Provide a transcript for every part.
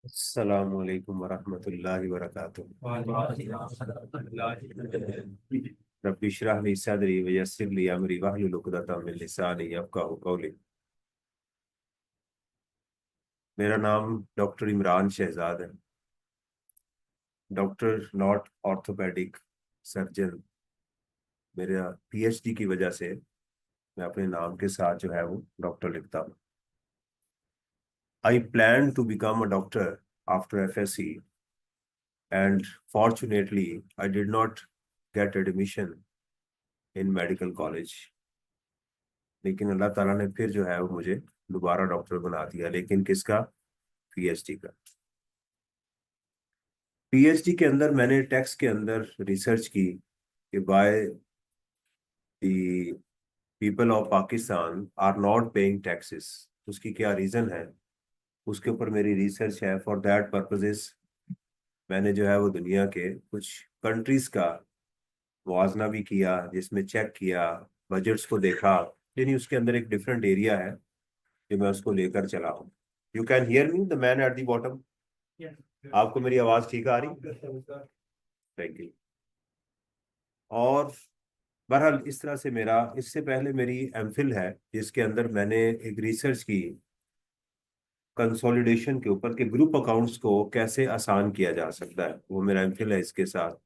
अस्सलामु अलैकुम वरहमतुल्लाहि वबरकातुहू। रब्बि इश्रह ली सदरी व यस्सिर ली अमरी वहलुल उक़दतम मिन लिसानी यफ़क़हू क़ौली। मेरा नाम डॉक्टर इमरान शहजाद है। Doctor not orthopaedic surgeon. मेरा पीएचडी की वजह से मैं अपने नाम के साथ जो है वो डॉक्टर लिखता हूँ। I plan to become a doctor after FSC and fortunately I did not get admission in medical college। लेकिन अल्लाह ताला ने फिर जो है वो मुझे दोबारा डॉक्टर बना दिया, लेकिन किसका? पीएचडी का। पीएचडी के अंदर मैंने टेक्स्ट के अंदर रिसर्च की कि why the people of Pakistan are not paying taxes. उसकी क्या रीजन है, उसके ऊपर मेरी रिसर्च है। फॉर दैट पर्पजेस मैंने जो है वो दुनिया के कुछ कंट्रीज का मुआजना भी किया, जिसमें चेक किया, बजट्स को देखा। यानी उसके अंदर एक डिफरेंट एरिया है जो मैं उसको लेकर चला हूँ। You can hear me, the man at the bottom. आपको मेरी आवाज ठीक आ रही? Thank you. और बहरहाल इस तरह से मेरा, इससे पहले मेरी एमफिल है जिसके अंदर मैंने एक रिसर्च की कंसोलिडेशन के ऊपर कि ग्रुप अकाउंट्स को कैसे आसान किया जा सकता है। वो मेरा एमफिल है इसके साथ।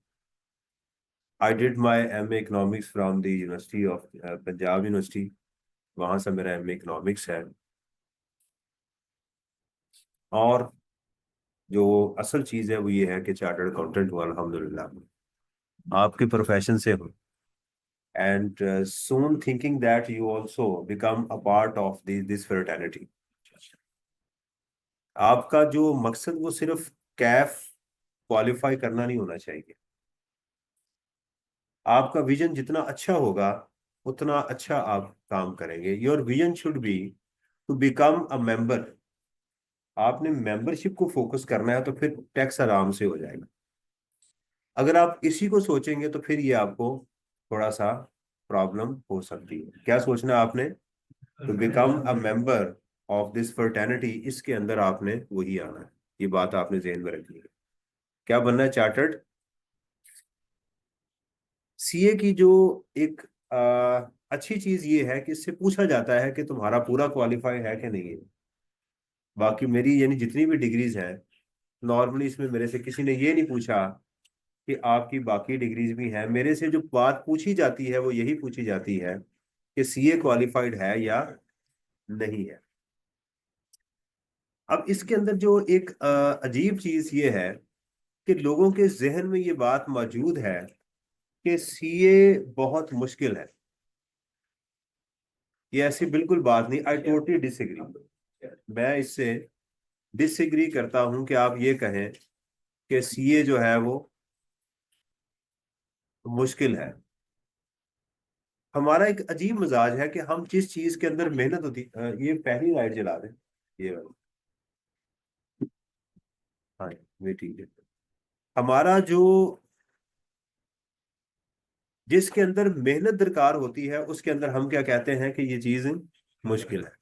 I did my M A economics from the university of Punjab university. वहां से मेरा एम ए इकनॉमिक्स है। और जो असल चीज है वो ये है कि चार्टर्ड अकाउंटेंट हुआ अल्हम्दुलिल्लाह, आपके प्रोफेशन से हूँ। And soon thinking that you also become a part of this fraternity। आपका जो मकसद वो सिर्फ कैफ क्वालिफाई करना नहीं होना चाहिए। आपका विजन जितना अच्छा होगा उतना अच्छा आप काम करेंगे। Your vision should be to become a member. आपने मेंबरशिप को फोकस करना है तो फिर टैक्स आराम से हो जाएगा। अगर आप इसी को सोचेंगे तो फिर ये आपको थोड़ा सा प्रॉब्लम हो सकती है। क्या सोचना है आपने? To become a member of this fraternity, इसके अंदर आपने वही आना है। ये बात आपने जहन में रखनी है। क्या बनना है? चार्टर्ड सीए की जो एक अच्छी चीज ये है कि इससे पूछा जाता है कि तुम्हारा पूरा क्वालिफाई है कि नहीं है। बाकी मेरी यानी जितनी भी डिग्रीज हैं, नॉर्मली इसमें मेरे से किसी ने ये नहीं पूछा कि आपकी बाकी डिग्रीज भी हैं। मेरे से जो बात पूछी जाती है वो यही पूछी जाती है कि सीए क्वालिफाइड है या नहीं है। अब इसके अंदर जो एक अजीब चीज ये है कि लोगों के जहन में ये बात मौजूद है कि सीए बहुत मुश्किल है। ये ऐसी बिल्कुल बात नहीं। I totally disagree. मैं इससे डिसएग्री करता हूं कि आप ये कहें कि सीए जो है वो मुश्किल है। हमारा एक अजीब मिजाज है कि हम जिस चीज के अंदर मेहनत होती, ये पहली लाइट जला दें, ये वाली। हाँ, ये ठीक है। हमारा जो, जिसके अंदर मेहनत दरकार होती है उसके अंदर हम क्या कहते हैं कि ये चीज मुश्किल है।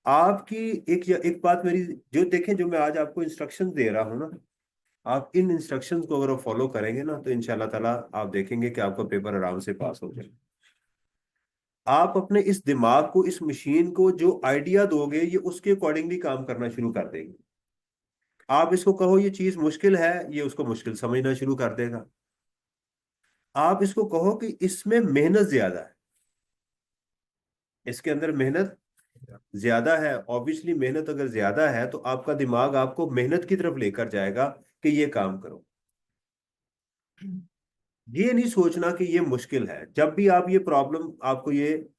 आपकी एक बात मेरी, जो देखें, जो मैं आज आपको इंस्ट्रक्शंस दे रहा हूँ ना, आप इन इंस्ट्रक्शंस को अगर फॉलो करेंगे ना तो इंशाल्लाह ताला आप देखेंगे कि आपका पेपर आराम से पास हो जाएगा। आप अपने इस दिमाग को, इस मशीन को जो आइडिया दोगे ये उसके अकॉर्डिंगली काम करना शुरू कर देगी। आप इसको कहो ये चीज मुश्किल है, ये उसको मुश्किल समझना शुरू कर देगा। आप इसको कहो कि इसमें मेहनत ज्यादा है, इसके अंदर मेहनत ज्यादा है। ऑब्वियसली मेहनत अगर ज्यादा है तो आपका दिमाग आपको मेहनत की तरफ लेकर जाएगा कि ये काम करो। ये नहीं सोचना कि ये मुश्किल है। जब भी आप ये प्रॉब्लम, आपको ये,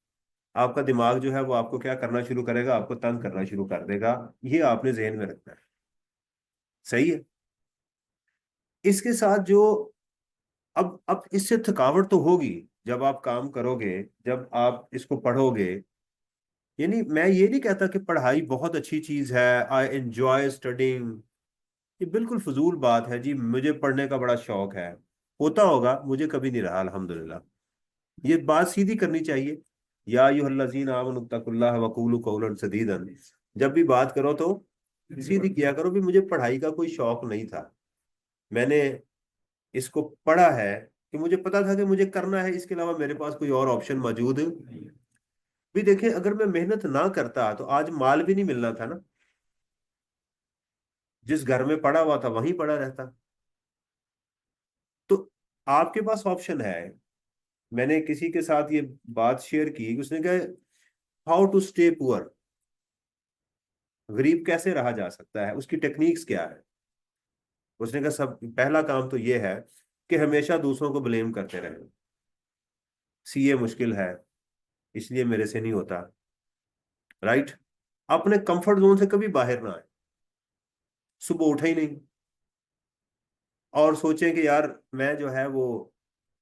आपका दिमाग जो है वो आपको क्या करना शुरू करेगा, आपको तंग करना शुरू कर देगा। ये आपने जहन में रखना है। सही है। इसके साथ जो, अब इससे थकावट तो होगी जब आप काम करोगे, जब आप इसको पढ़ोगे। यानी मैं ये नहीं कहता कि पढ़ाई बहुत अच्छी चीज है, आई एंजॉय स्टडिंग। ये बिल्कुल फजूल बात है जी। मुझे पढ़ने का बड़ा शौक है, होता होगा, मुझे कभी नहीं रहा अल्हम्दुलिल्लाह। ये बात सीधी करनी चाहिए। या अय्युहल्लज़ीना आमनुत्तकुल्लाह वक़ूलू क़ौलन सदीदन। जब भी बात करो तो सीधी किया करो भी मुझे पढ़ाई का कोई शौक नहीं था, मैंने इसको पढ़ा है कि मुझे पता था कि मुझे करना है, इसके अलावा मेरे पास कोई और ऑप्शन मौजूद भी। देखें, अगर मैं मेहनत ना करता तो आज माल भी नहीं मिलना था ना, जिस घर में पड़ा हुआ था वहीं पड़ा रहता। तो आपके पास ऑप्शन है। मैंने किसी के साथ ये बात शेयर की कि उसने कहा हाउ टू स्टे पुअर, गरीब कैसे रहा जा सकता है, उसकी टेक्निक्स क्या है। उसने कहा सब पहला काम तो ये है कि हमेशा दूसरों को ब्लेम करते रहे। सीए मुश्किल है इसलिए मेरे से नहीं होता, राइट। अपने कंफर्ट जोन से कभी बाहर ना आए, सुबह उठे ही नहीं और सोचें कि यार मैं जो है वो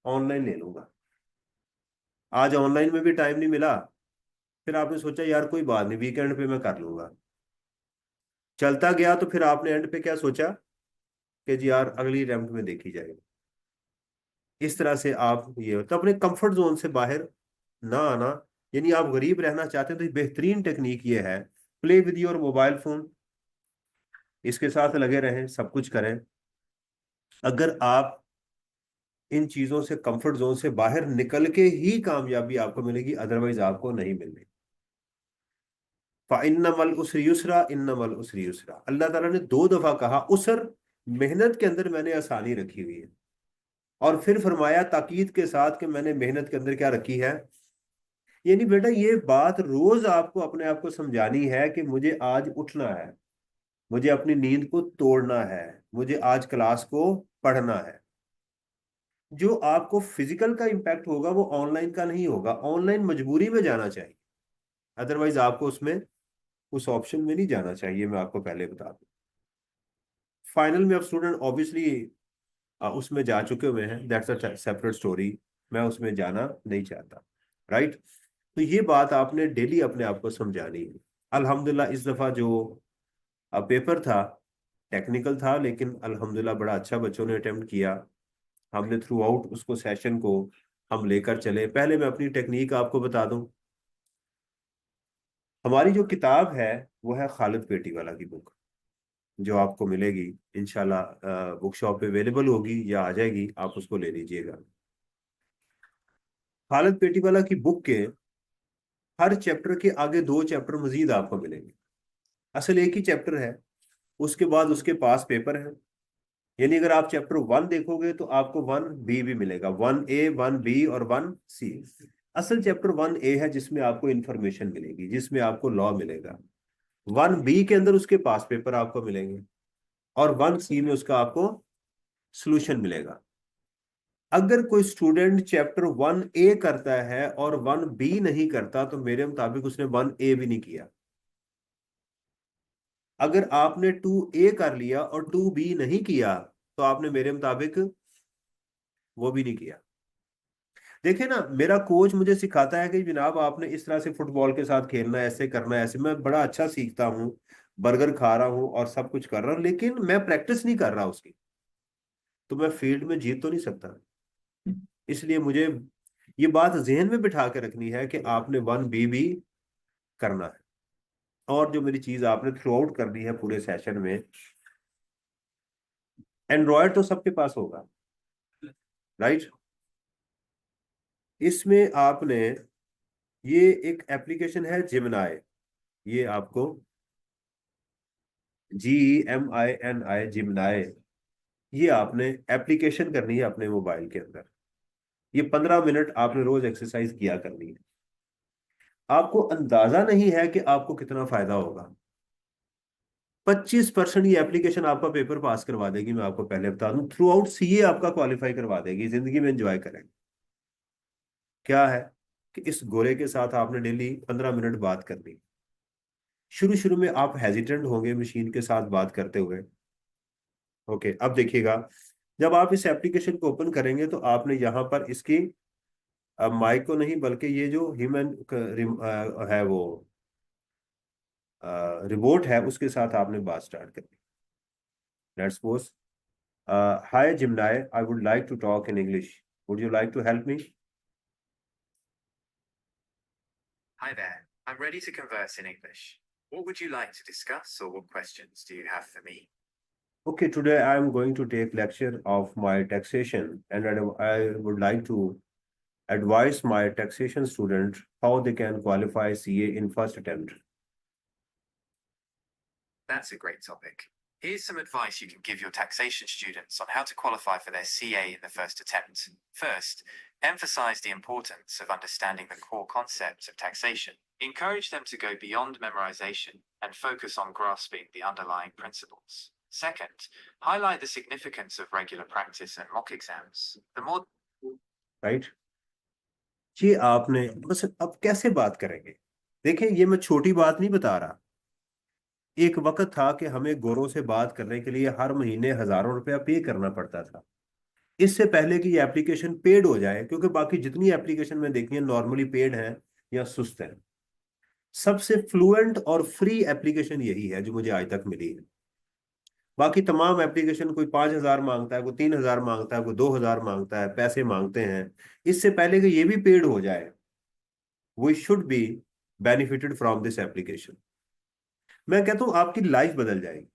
ऑनलाइन ले लूंगा, आज ऑनलाइन में भी टाइम नहीं मिला, फिर आपने सोचा यार कोई बात नहीं वीकेंड पे मैं कर लूंगा, चलता गया तो फिर आपने एंड पे क्या सोचा कि जी यार अगली अटेम्प्ट में देखी जाएगी। इस तरह से आप ये तो अपने कंफर्ट जोन से बाहर ना आना, यानी आप गरीब रहना चाहते हैं तो बेहतरीन टेक्निक ये है, play with your mobile phone, इसके साथ लगे रहें, सब कुछ करें। अगर आप इन चीजों से कंफर्ट जोन से बाहर निकल के ही कामयाबी आपको मिलेगी, अदरवाइज आपको नहीं मिलनी। इन्नमल उसरी युसरा, इन्नमल उसरी युसरा, अल्लाह ताला ने 2 दफा कहा उसर, मेहनत के अंदर मैंने आसानी रखी हुई है, और फिर फरमाया ताकीद के साथ कि मैंने मेहनत के अंदर क्या रखी है। यानी बेटा ये बात रोज आपको अपने आप को समझानी है कि मुझे आज उठना है, मुझे अपनी नींद को तोड़ना है, मुझे आज क्लास को पढ़ना है। जो आपको फिजिकल का इम्पैक्ट होगा वो ऑनलाइन का नहीं होगा, ऑनलाइन मजबूरी में जाना चाहिए, अदरवाइज आपको उसमें उस ऑप्शन में नहीं जाना चाहिए, मैं आपको पहले बता दूं। फाइनल में अब स्टूडेंट ऑब्वियसली उसमें जा चुके हुए हैं, दैट्स अ सेपरेट स्टोरी, मैं उसमें जाना नहीं चाहता, राइट। तो ये बात आपने डेली अपने आप को समझानी है। अल्हम्दुलिल्लाह इस दफा जो पेपर था टेक्निकल था, लेकिन अल्हम्दुलिल्लाह बड़ा अच्छा बच्चों ने अटेम्प्ट किया। हमने थ्रू आउट उसको सेशन को हम लेकर चले। पहले मैं अपनी टेक्निक आपको बता दूं, हमारी जो किताब है वो है खालिद पेटी वाला की बुक, जो आपको मिलेगी इंशाल्लाह, बुक शॉप पे अवेलेबल होगी या आ जाएगी, आप उसको ले लीजिएगा। खालिद पेटी वाला की बुक के हर चैप्टर के आगे 2 चैप्टर मजीद आपको मिलेंगे। असल एक ही चैप्टर है, उसके बाद उसके पास पेपर है। यानी अगर आप चैप्टर 1 देखोगे तो आपको 1B भी मिलेगा, 1A 1B और 1C। असल चैप्टर 1A है जिसमें आपको इंफॉर्मेशन मिलेगी, जिसमें आपको लॉ मिलेगा। 1B के अंदर उसके पास पेपर आपको मिलेंगे, और 1C में उसका आपको सोल्यूशन मिलेगा। अगर कोई स्टूडेंट चैप्टर 1A करता है और 1B नहीं करता तो मेरे मुताबिक उसने 1A भी नहीं किया। अगर आपने 2A कर लिया और 2B नहीं किया तो आपने मेरे मुताबिक वो भी नहीं किया। देखिए ना, मेरा कोच मुझे सिखाता है कि जनाब आपने इस तरह से फुटबॉल के साथ खेलना है, ऐसे करना है, ऐसे। मैं बड़ा अच्छा सीखता हूँ, बर्गर खा रहा हूँ और सब कुछ कर रहा हूँ, लेकिन मैं प्रैक्टिस नहीं कर रहा उसकी, तो मैं फील्ड में जीत तो नहीं सकता। इसलिए मुझे ये बात जहन में बिठा के रखनी है कि आपने 1B भी करना है। और जो मेरी चीज आपने थ्रू आउट करनी है पूरे सेशन में, एंड्रॉयड तो सबके पास होगा, राइट। इसमें आपने ये एक एप्लीकेशन है जिमनाई, ये आपको GEMINI जिमनाई, ये आपने एप्लीकेशन करनी है अपने मोबाइल के अंदर। ये 15 मिनट आपने रोज एक्सरसाइज किया करनी है। आपको अंदाजा नहीं है कि आपको कितना फायदा होगा। 25% ये एप्लीकेशन आपका पेपर पास करवा देगी, मैं आपको पहले बता दूं, थ्रू आउट सीए आपका क्वालिफाई करवा देगी, जिंदगी में एंजॉय करेंगे। क्या है कि इस गोरे के साथ आपने डेली 15 मिनट बात करनी। शुरू शुरू में आप हेजिटेंट होंगे मशीन के साथ बात करते हुए। ओके, अब देखिएगा, जब आप इस एप्लीकेशन को ओपन करेंगे तो आपने यहाँ पर इसकी माइक को नहीं बल्कि ये जो ह्यूमन है वो रिमोट है उसके साथ आपने बात स्टार्ट करनी। लेट्स सपोज, हाय जिमनाय, I would like to talk in English, would you like to help me. Hi there, I'm ready to converse in English. What would you like to discuss, or what questions do you have for me? Okay, today I am going to take lecture of my taxation, and I would like to advise my taxation student how they can qualify CA in first attempt. That's a great topic. Here's some advice you can give your taxation students on how to qualify for their CA in the first attempt. First, emphasize the importance of understanding the core concepts of taxation. Encourage them to go beyond memorization and focus on grasping the underlying principles. Second, highlight the significance of regular practice and mock exams. The more right, ये आपने बस अब कैसे बात करेंगे? देखें, ये मैं छोटी बात नहीं बता रहा। एक वक्त था कि हमें गोरों से बात करने के लिए हर महीने हजारों रुपया पे करना पड़ता था। इससे पहले कि ये एप्लीकेशन पेड हो जाए, क्योंकि बाकी जितनी एप्लीकेशन में देखी है नॉर्मली पेड है या सुस्त है, सबसे फ्लुएंट और फ्री एप्लीकेशन यही है जो मुझे आज तक मिली है। बाकी तमाम एप्लीकेशन कोई 5,000 मांगता है, कोई 3,000 मांगता है, कोई 2,000 मांगता है, पैसे मांगते हैं। इससे पहले कि ये भी पेड हो जाए, we should be benefited from this application. मैं कहता हूँ आपकी लाइफ बदल जाएगी,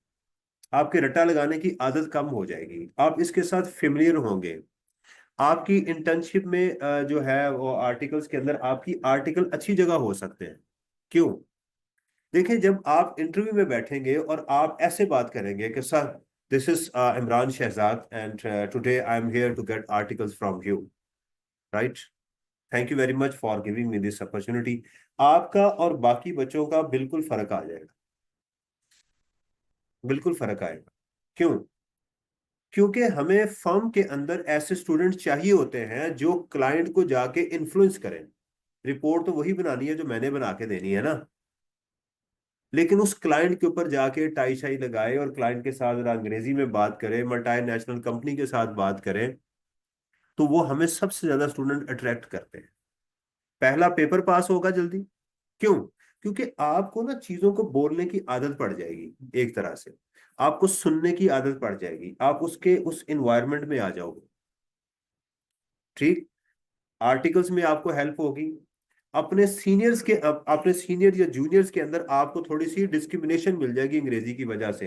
आपके रट्टा लगाने की आदत कम हो जाएगी, आप इसके साथ फेमिलियर होंगे। आपकी इंटर्नशिप में जो है वो आर्टिकल्स के अंदर आपकी आर्टिकल अच्छी जगह हो सकते हैं। क्यों? देखिए, जब आप इंटरव्यू में बैठेंगे और आप ऐसे बात करेंगे कि sir, this is Imran Shahzad and today I am here to get articles from you, right? Thank you very much for giving me this opportunity. आपका और बाकी बच्चों का बिल्कुल फर्क आ जाएगा, बिल्कुल फर्क आएगा। क्यों? क्योंकि हमें फर्म के अंदर ऐसे स्टूडेंट चाहिए होते हैं जो क्लाइंट को जाके इन्फ्लुएंस करें। रिपोर्ट तो वही बनानी है जो मैंने बना के देनी है ना, लेकिन उस क्लाइंट के ऊपर जाके टाई शाई लगाए और क्लाइंट के साथ जरा अंग्रेजी में बात करें, मल्टी नेशनल कंपनी के साथ बात करें, तो वो हमें सबसे ज्यादा स्टूडेंट अट्रैक्ट करते हैं। पहला पेपर पास होगा जल्दी। क्यों? क्योंकि आपको ना चीजों को बोलने की आदत पड़ जाएगी, एक तरह से आपको सुनने की आदत पड़ जाएगी, आप उसके उस एनवायरनमेंट में आ जाओगे। ठीक, आर्टिकल्स में आपको हेल्प होगी। अपने सीनियर्स के अपने सीनियर या जूनियर्स के अंदर आपको थोड़ी सी डिस्क्रिमिनेशन मिल जाएगी अंग्रेजी की वजह से।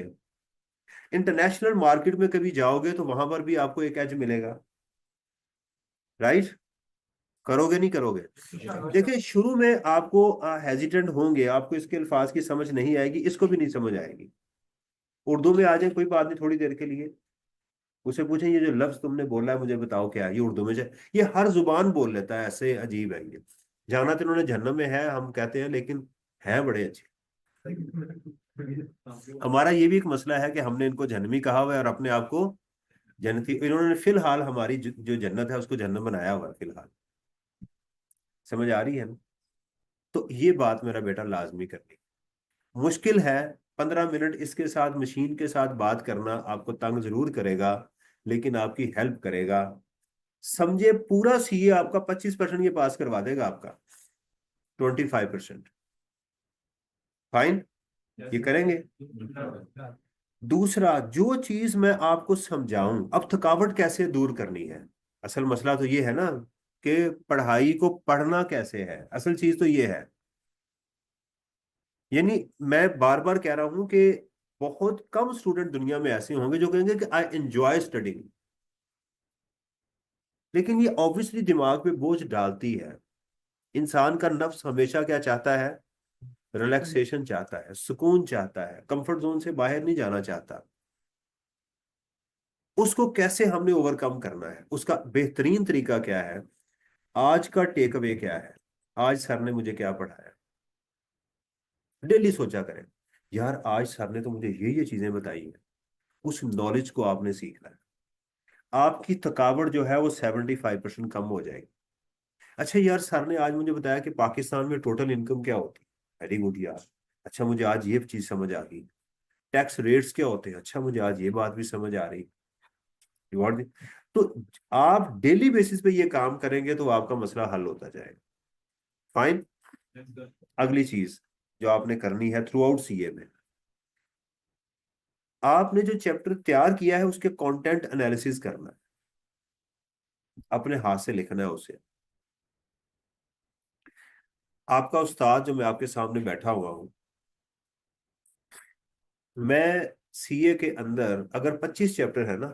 इंटरनेशनल मार्केट में कभी जाओगे तो वहां पर भी आपको एक एज मिलेगा, राइट? करोगे नहीं करोगे? देखिए, शुरू में आपको हेजिटेंट होंगे, आपको इसके अल्फाज की समझ नहीं आएगी, इसको भी नहीं समझ आएगी। उर्दू में आ जाए कोई बात नहीं, थोड़ी देर के लिए उसे पूछें ये जो लफ्ज तुमने बोला है मुझे बताओ क्या है, ये उर्दू में जाए। ये हर जुबान बोल लेता है, ऐसे अजीब है ये। जाना तो इन्होंने जहन्नम में है हम कहते हैं, लेकिन है बड़े अच्छे। हमारा ये भी एक मसला है कि हमने इनको जहन्नमी कहा हुआ है और अपने आप को जन्नती। इन्होंने फिलहाल हमारी जो जन्नत है उसको जहन्नम बनाया हुआ है फिलहाल। समझ आ रही है ना? तो ये बात मेरा बेटा लाजमी करनी। मुश्किल है, 15 मिनट इसके साथ मशीन के साथ बात करना आपको तंग जरूर करेगा, लेकिन आपकी हेल्प करेगा। समझे, पूरा सीए आपका 25% ये पास करवा देगा, आपका 25%। फाइन, ये करेंगे। दूसरा, जो चीज मैं आपको समझाऊं, अब थकावट कैसे दूर करनी है, असल मसला तो ये है ना कि पढ़ाई को पढ़ना कैसे है, असल चीज तो ये है। यानी मैं बार बार कह रहा हूं कि बहुत कम स्टूडेंट दुनिया में ऐसे होंगे जो कहेंगे कि आई एंजॉय स्टडिंग, लेकिन ये ऑब्वियसली दिमाग पे बोझ डालती है। इंसान का नफ्स हमेशा क्या चाहता है? रिलैक्सेशन चाहता है, सुकून चाहता है, कंफर्ट जोन से बाहर नहीं जाना चाहता। उसको कैसे हमने ओवरकम करना है, उसका बेहतरीन तरीका क्या है? आज का टेक अवे क्या है? आज सर ने मुझे क्या पढ़ाया? डेली सोचा करें, यार आज सर ने तो मुझे ये चीजें बताई हैं। उस नॉलेज को आपने सीखना है। आपकी थकावट जो है वो 75% कम हो जाएगी। अच्छा यार, सर ने आज मुझे बताया कि पाकिस्तान में टोटल इनकम क्या होती है। वेरी गुड यार। अच्छा, मुझे आज ये चीज समझ आ गई। टैक्स रेट्स क्या होते हैं। अच्छा, मुझे आज ये बात भी समझ आ रही। रिवॉर्ड। तो आप डेली बेसिस पे ये काम करेंगे तो आपका मसला हल होता जाएगा। फाइन। अगली चीज जो आपने करनी है थ्रू आउट सीए में, आपने जो चैप्टर तैयार किया है उसके कंटेंट एनालिसिस करना है, अपने हाथ से लिखना है उसे। आपका उस्ताद जो मैं आपके सामने बैठा हुआ हूं, मैं सीए के अंदर अगर 25 चैप्टर है ना,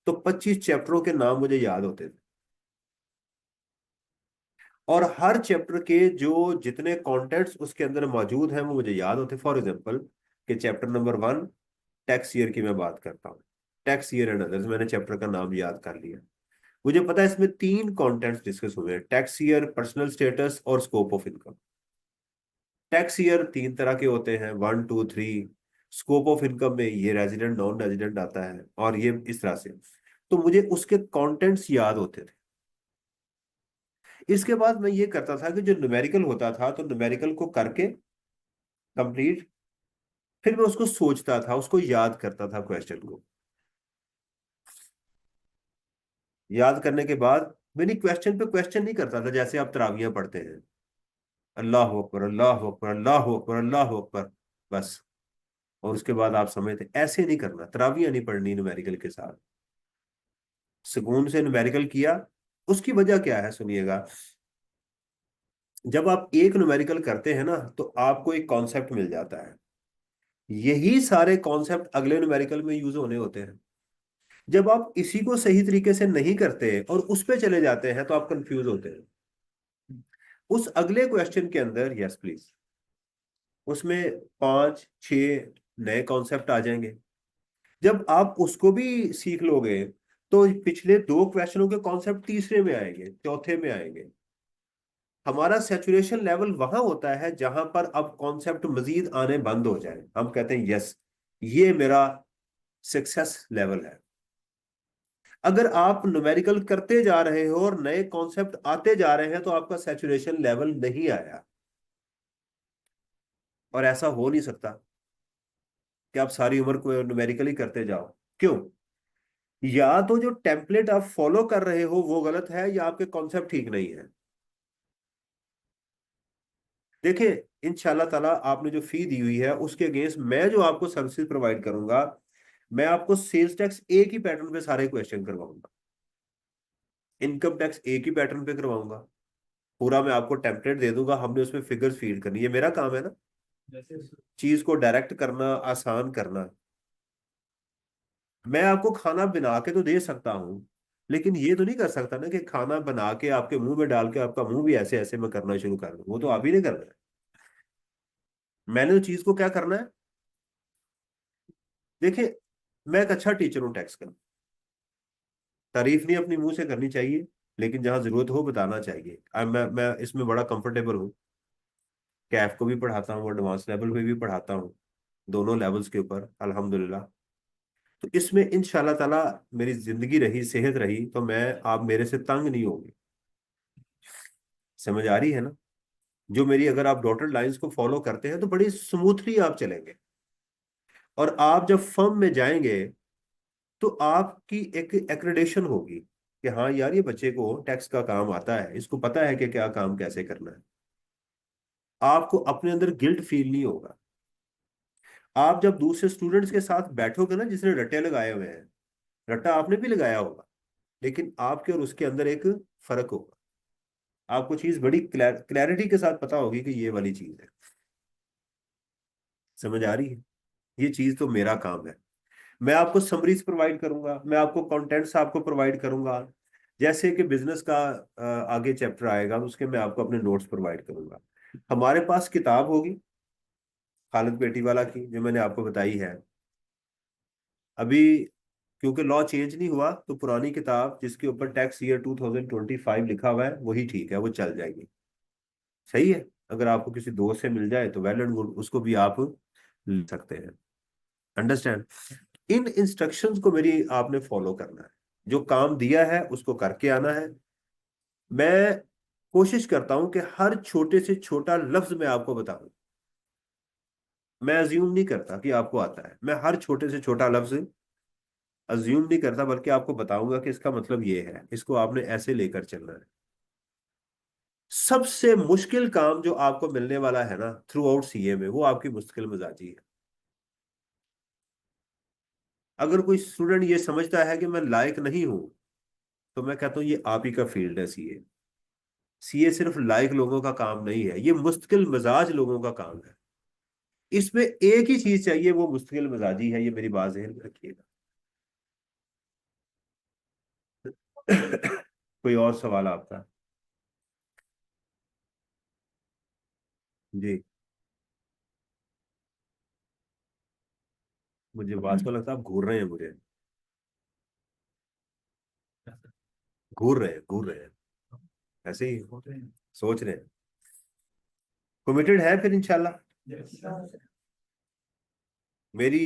तो 25 चैप्टरों के नाम मुझे याद होते थे, और हर चैप्टर के जो जितने कंटेंट्स उसके अंदर मौजूद हैं वो मुझे याद होते। फॉर एग्जांपल कि चैप्टर नंबर 1 टैक्स ईयर की मैं बात करता हूँ, टैक्स ईयर एंड अदर्स, मैंने चैप्टर का नाम याद कर लिया। मुझे पता है इसमें 3 कंटेंट्स डिस्कस हुए हैं, टैक्स ईयर, पर्सनल स्टेटस और scope of income. Tax year 3 तरह के होते हैं, 1 2 3। स्कोप ऑफ इनकम में ये रेजिडेंट नॉन रेजिडेंट आता है, और ये इस तरह से। तो मुझे उसके कंटेंट्स याद होते थे। इसके बाद मैं ये करता था कि जो न्यूमेरिकल होता था, तो न्यूमेरिकल को करके कंप्लीट, फिर मैं उसको सोचता था, उसको याद करता था क्वेश्चन को। याद करने के बाद मैंने क्वेश्चन पे क्वेश्चन नहीं करता था जैसे आप तरावियां पढ़ते हैं, अल्लाह अकबर अल्लाह अकबर अल्लाह अकबर अल्लाह अकबर, बस। और उसके बाद आप समझते ऐसे नहीं करना, तरावियां नहीं पढ़नी न्यूमेरिकल के साथ। सुकून से न्यूमेरिकल किया। उसकी वजह क्या है सुनिएगा। जब आप एक न्यूमेरिकल करते हैं ना, तो आपको एक कॉन्सेप्ट मिल जाता है, यही सारे कॉन्सेप्ट अगले न्यूमेरिकल में यूज होने होते हैं। जब आप इसी को सही तरीके से नहीं करते और उस पे चले जाते हैं, तो आप कंफ्यूज होते हैं। उस अगले क्वेश्चन के अंदर, यस प्लीज, उसमें 5 6 नए कॉन्सेप्ट आ जाएंगे। जब आप उसको भी सीख लोगे, तो पिछले 2 क्वेश्चनों के कॉन्सेप्ट तीसरे में आएंगे, चौथे में आएंगे। हमारा सेचुरेशन लेवल वहां होता है जहां पर अब कॉन्सेप्ट मजीद आने बंद हो जाए, हम कहते हैं यस, ये मेरा सक्सेस लेवल है। अगर आप न्यूमेरिकल करते जा रहे हो और नए कॉन्सेप्ट आते जा रहे हैं, तो आपका सैचुरेशन लेवल नहीं आया। और ऐसा हो नहीं सकता कि आप सारी उम्र को न्यूमेरिकल ही करते जाओ। क्यों? या तो जो टेम्पलेट आप फॉलो कर रहे हो वो गलत है, या आपके कॉन्सेप्ट ठीक नहीं है। देखिए, इंशाल्लाह ताला आपने जो फी दी हुई है उसके अगेंस्ट मैं जो आपको सर्विसेज प्रोवाइड करूंगा, मैं आपको सेल्स टैक्स एक ही पैटर्न पे सारे क्वेश्चन करवाऊंगा, इनकम टैक्स एक ही पैटर्न पे करवाऊंगा। पूरा मैं आपको टेम्पलेट दे दूंगा, हमने उसमें फिगर्स फीड करनी, ये मेरा काम है ना, चीज को डायरेक्ट करना, आसान करना। मैं आपको खाना बना के तो दे सकता हूँ, लेकिन ये तो नहीं कर सकता ना कि खाना बना के आपके मुंह में डाल के आपका मुंह भी ऐसे ऐसे मैं करना शुरू कर दूं, वो तो आप ही नहीं करना है। मैंने तो चीज को क्या करना है। देखिए, मैं एक अच्छा टीचर हूँ टैक्स का, तारीफ नहीं अपनी मुंह से करनी चाहिए, लेकिन जहां जरूरत हो बताना चाहिए। अब मैं इसमें बड़ा कंफर्टेबल हूँ। कैफ को भी पढ़ाता हूँ, एडवांस लेवल पे भी पढ़ाता हूँ, दोनों लेवल्स के ऊपर अल्हम्दुलिल्लाह। तो इसमें इंशाल्लाह ताला मेरी जिंदगी रही, सेहत रही, तो मैं, आप मेरे से तंग नहीं होंगे। समझ आ रही है ना? जो मेरी, अगर आप डॉटेड लाइंस को फॉलो करते हैं तो बड़ी स्मूथली आप चलेंगे। और आप जब फर्म में जाएंगे, तो आपकी एक एक्रेडिशन होगी कि हाँ यार, ये बच्चे को टैक्स का काम आता है, इसको पता है कि क्या काम कैसे करना है। आपको अपने अंदर गिल्ट फील नहीं होगा। आप जब दूसरे स्टूडेंट्स के साथ बैठोगे ना, जिसने रट्टे लगाए हुए हैं, रट्टा आपने भी लगाया होगा, लेकिन आपके और उसके अंदर एक फर्क होगा। आपको चीज बड़ी क्लैरिटी के साथ पता होगी कि ये वाली चीज है। समझ आ रही है? ये चीज तो मेरा काम है। मैं आपको समरीज प्रोवाइड करूंगा, मैं आपको कंटेंट्स आपको प्रोवाइड करूंगा। जैसे कि बिजनेस का आगे चैप्टर आएगा, उसके मैं आपको अपने नोट्स प्रोवाइड करूंगा। हमारे पास किताब होगी खालिद पेटीवाला की, जो मैंने आपको बताई है अभी। क्योंकि लॉ चेंज नहीं हुआ, तो पुरानी किताब जिसके ऊपर टैक्स ईयर 2025 लिखा हुआ है वही ठीक है, वो चल जाएगी। सही है? अगर आपको किसी दोस्त से मिल जाए तो वेल एंड गुड, उसको भी आप ले सकते हैं। अंडरस्टैंड? इन इंस्ट्रक्शंस को मेरी आपने फॉलो करना है, जो काम दिया है उसको करके आना है। मैं कोशिश करता हूं कि हर छोटे से छोटा लफ्ज मैं आपको बताऊं। मैं अज्यूम नहीं करता कि आपको आता है, मैं हर छोटे से छोटा लफ्ज अज्यूम नहीं करता, बल्कि आपको बताऊंगा कि इसका मतलब ये है, इसको आपने ऐसे लेकर चलना है। सबसे मुश्किल काम जो आपको मिलने वाला है ना थ्रू आउट सीए में, वो आपकी मुश्किल मिजाजी है। अगर कोई स्टूडेंट ये समझता है कि मैं लायक नहीं हूं, तो मैं कहता हूं ये आप ही का फील्ड है सीए। सीए सिर्फ लायक लोगों का काम नहीं है, ये मुश्किल मिजाज लोगों का काम है। इसमें एक ही चीज चाहिए, वो मुस्तकिल मिजाजी है, ये मेरी बात ज़हन में रखिएगा। कोई और सवाल आपका? जी, मुझे बात को लगता है आप घूर रहे हैं मुझे। घूर रहे हैं, ऐसे ही सोच रहे हैं। कमिटेड है फिर इंशाल्लाह। मेरी